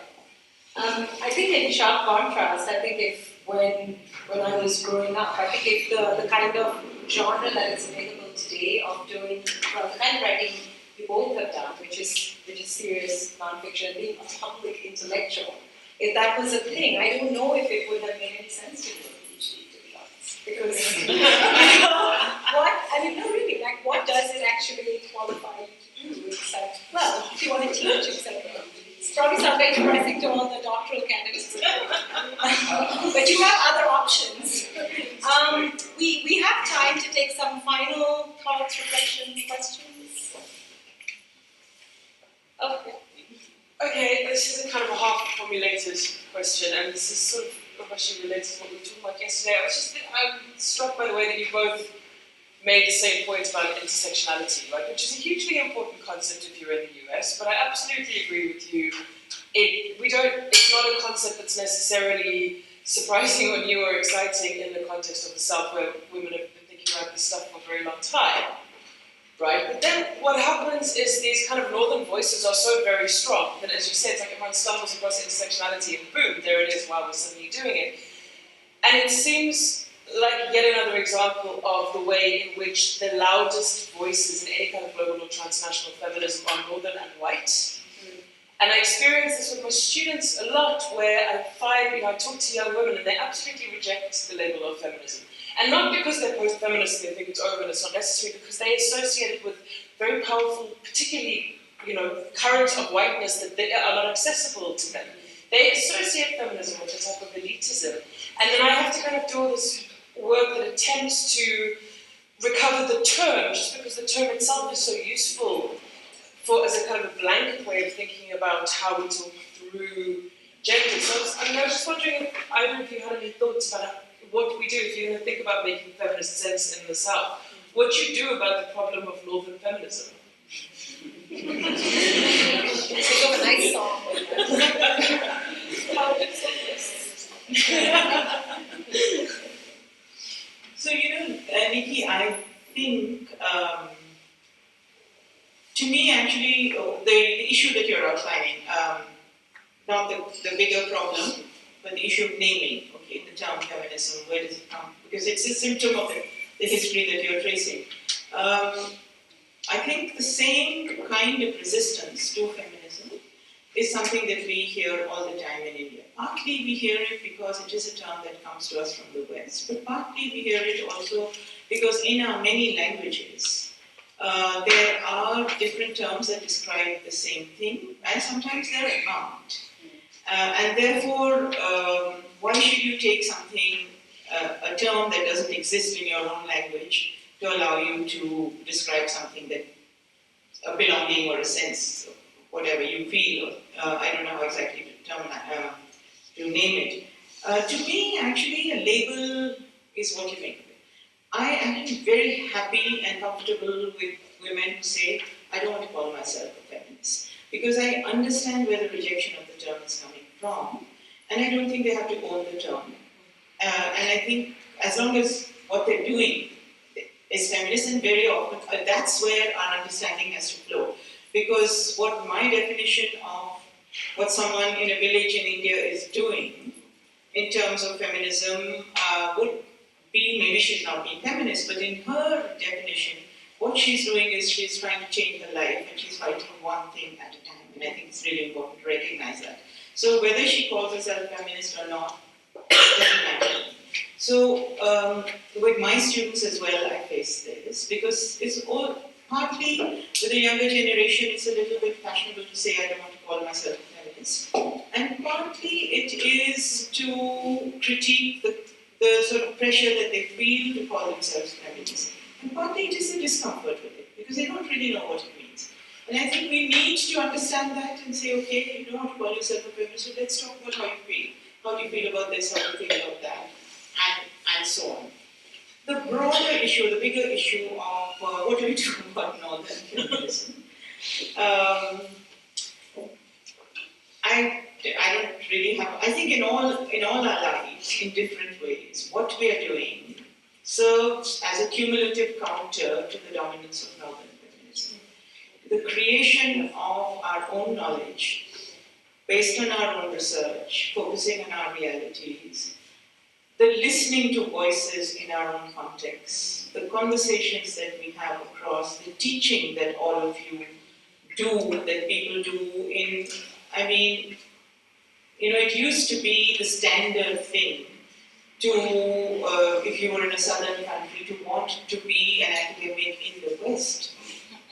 I think in sharp contrast, I think when I was growing up, I think if the kind of genre that is available today of doing, well, the kind of writing we both have done, which is serious nonfiction, being a public intellectual, if that was a thing, I don't know if it would have made any sense to do a PhD, to be honest. Because, what does it actually qualify you to do? It's like, well, if you want to teach, etc. It's probably sounds very depressing to all the doctoral candidates. But you have other options. We have time to take some final thoughts, reflections, questions. Okay, this is a kind of a half-formulated question, and this is sort of a question related to what we were talking about yesterday. I'm struck by the way that you both made the same point about intersectionality, right? Which is a hugely important concept if you're in the US, but I absolutely agree with you. It's not a concept that's necessarily surprising or new or exciting in the context of the South, where women have been thinking about this stuff for a very long time. Right? But then what happens is these kind of northern voices are so very strong that, as you said, it's like everyone stumbles across intersectionality and boom, there it is, wow, we're suddenly doing it. And it seems like yet another example of the way in which the loudest voices in any kind of global or transnational feminism are northern and white. Mm-hmm. And I experience this with my students a lot, where I find, I talk to young women and they absolutely reject the label of feminism. And not because they're post-feminist and they think it's over and it's not necessary, because they associate it with very powerful, particularly, currents of whiteness that they are not accessible to them. They associate feminism with a type of elitism. And then I have to kind of do all this work that attempts to recover the term, just because the term itself is so useful as a kind of a blanket way of thinking about how we talk through gender. So I was just wondering if either of you had any thoughts about what we do if you're going to think about making feminist sense in the South. What you do about the problem of northern feminism. Think of a nice song. So, Nikki, I think, to me, actually, the issue that you're outlining, not the bigger problem, but the issue of naming, the term feminism, where does it come? Because it's a symptom of the history that you're tracing. I think the same kind of resistance to feminism is something that we hear all the time in India. Partly we hear it because it is a term that comes to us from the West, but partly we hear it also because in our many languages, there are different terms that describe the same thing, and sometimes they're not. And therefore, why should you take something, a term that doesn't exist in your own language, to allow you to describe something that, a belonging or a sense, whatever you feel, I don't know how exactly to name it. To me, actually, a label is what you make of it. I am very happy and comfortable with women who say, I don't want to call myself a feminist, because I understand where the rejection of the term is coming from, and I don't think they have to own the term. And I think as long as what they're doing is feminist, and very often that's where our understanding has to flow. Because what my definition of what someone in a village in India is doing in terms of feminism would be, maybe she's not being feminist, but in her definition, what she's doing is she's trying to change her life, and she's fighting one thing at a time. And I think it's really important to recognize that. So whether she calls herself feminist or not, doesn't matter. So with my students as well, I face this, because it's all partly with the younger generation, it's a little bit fashionable to say I don't want to call myself a feminist, and partly it is to critique the sort of pressure that they feel to call themselves feminists, and partly it is a discomfort with it, because they don't really know what it means. And I think we need to understand that and say, okay, you don't want to call yourself a feminist, so let's talk about how you feel. How do you feel about this? How do you feel about that? And so on. The broader issue, the bigger issue of what do we do about northern feminism? I don't really have. I think in all our lives, in different ways, what we are doing serves as a cumulative counter to the dominance of northern feminism. The creation of our own knowledge, based on our own research, focusing on our realities, the listening to voices in our own contexts, the conversations that we have across, the teaching that all of you do, that people do in, I mean, you know, it used to be the standard thing to, if you were in a southern country, to want to be an academic in the West.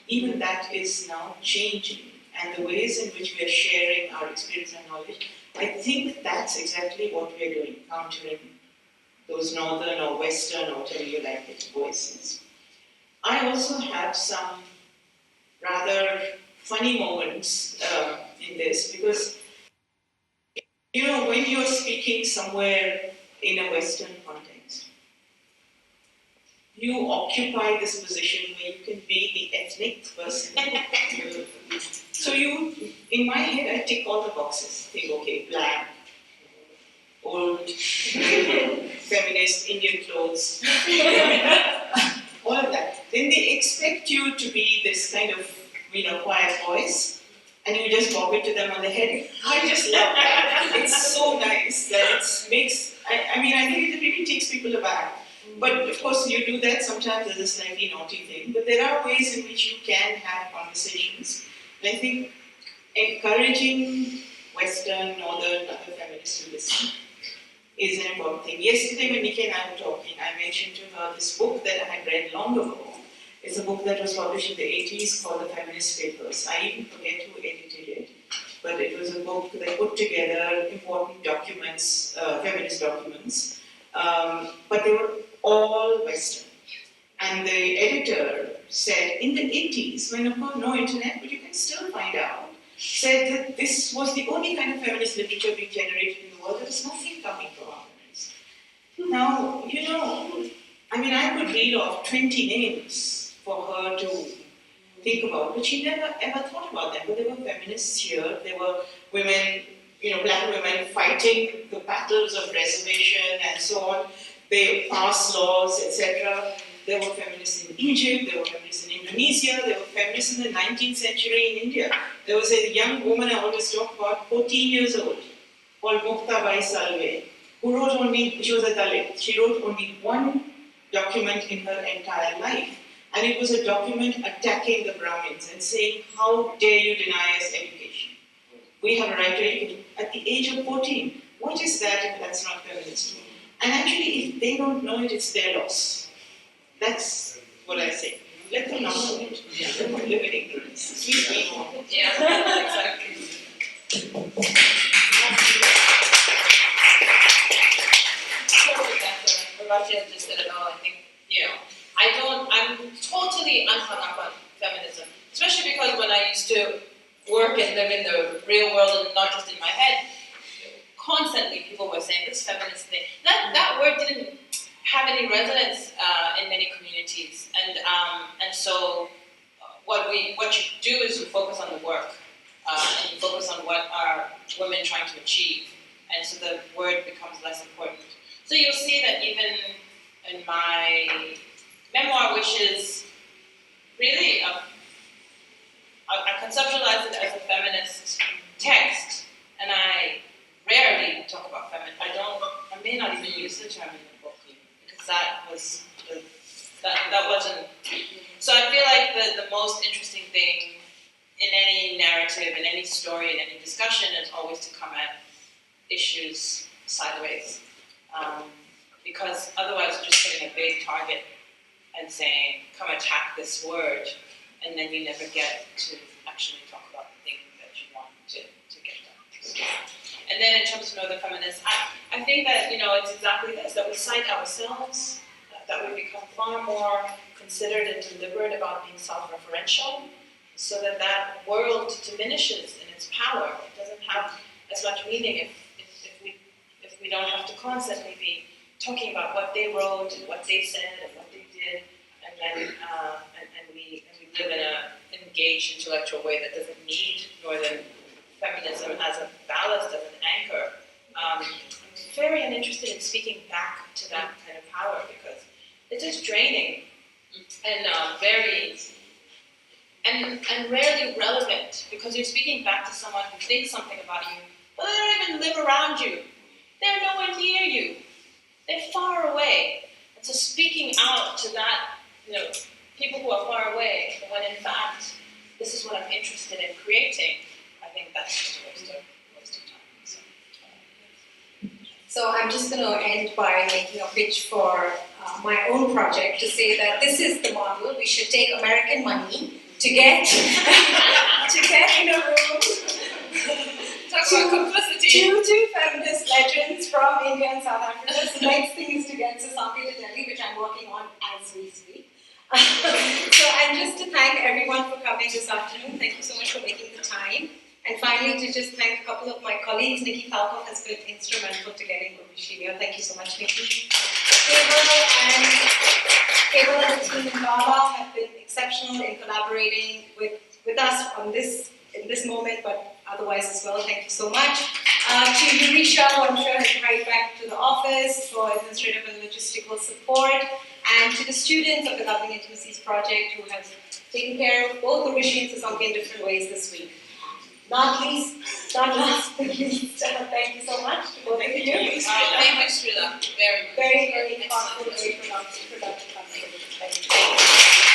Even that is now changing, and the ways in which we are sharing our experience and knowledge, I think that's exactly what we are doing, countering those northern or western or whatever you like it voices. I also have some rather funny moments in this, because you know, when you're speaking somewhere in a Western context, you occupy this position where you can be the ethnic person. So you, in my head, I tick all the boxes. Think, okay, black, old, feminist, Indian clothes, all of that. Then they expect you to be this kind of, you know, quiet voice, and you just bob it to them on the head. I just love that. It's so nice that it makes, I mean, I think it really takes people aback. But of course, you do that sometimes as a slightly naughty thing. But there are ways in which you can have conversations. And I think encouraging Western, Northern, other feminists to listen is an important thing. Yesterday, when Nikki and I were talking, I mentioned to her this book that I had read long ago. It's a book that was published in the 80s called The Feminist Papers. I even forget who edited it, but it was a book that put together important documents, feminist documents, but they were all Western. And the editor said, in the 80s, when of course no internet, but you can still find out, said that this was the only kind of feminist literature being generated in the world. There was nothing coming from our feminists. Now, you know, I mean, I could read off 20 names for her to think about, but she never ever thought about them. But there were feminists here, there were women, you know, black women fighting the battles of reservation and so on. They passed laws, etc. There were feminists in Egypt, there were feminists in Indonesia, there were feminists in the 19th century in India. There was a young woman I always talk about, 14 years old, called Muktabai Salve, who wrote only, she was a Dalit, she wrote only one document in her entire life. And it was a document attacking the Brahmins and saying, how dare you deny us education? We have a right to education. At the age of 14, what is that if that's not feminism? And actually, if they don't know it, it's their loss. That's what I say. Let them not know it. Let them live in ignorance. Please be more. Yeah, exactly. Perfect answer. Russia just said it all. I think, you know, I'm totally unhung up on feminism, especially because when I used to work and live in the real world and not just in my head, constantly people were saying this feminist thing. That word didn't have any resonance in many communities, and so what you do is you focus on the work and you focus on what are women trying to achieve, and so the word becomes less important. So you'll see that even in my memoir, which is really I conceptualize it as a feminist text, and I rarely talk about feminism. I may not even use the term in the book because that wasn't. So I feel like the most interesting thing in any narrative, in any story, in any discussion is always to come at issues sideways, because otherwise you're just hitting a big target and saying, come attack this word, and then you never get to actually talk about the thing that you want to get done. And then in terms of Northern feminists, I think that, you know, it's exactly this, that we cite ourselves, that we become far more considered and deliberate about being self-referential, so that that world diminishes in its power. It doesn't have as much meaning if we don't have to constantly be talking about what they wrote and what they said and what they did, and then and we live in an engaged intellectual way that doesn't need northern feminism as a ballast, as an anchor. I'm very uninterested in speaking back to that kind of power because it is draining and very and rarely relevant, because you're speaking back to someone who thinks something about you, but they don't even live around you. They're nowhere near you. They're far away. And so speaking out to that, people who are far away, when in fact this is what I'm interested in creating, I think that's just a waste of time. So I'm just going to end by making a pitch for my own project to say that this is the model. We should take American money to get in a room. Talk about complicity. Two feminist legends from India and South Africa. The next thing is to get Sasangi to Delhi, which I'm working on as we speak. And just to thank everyone for coming this afternoon. Thank you so much for making the time. And finally, to just thank a couple of my colleagues. Nikki Falkov has been instrumental to getting Urishi here. Thank you so much, Nikki. Cable and the team in Ghana have been exceptional in collaborating with us on in this moment, but otherwise as well. Thank you so much. To Yurisha, who I'm sure has hurried back to the office for administrative and logistical support, and to the students of the Governing Intimacies Project who have taken care of both Urishi and Sasangi in different ways this week. Not least, but least, thank you so much to both of you. Thank you, Srila. Very much. Very thoughtful, very productive conversation. Thank you.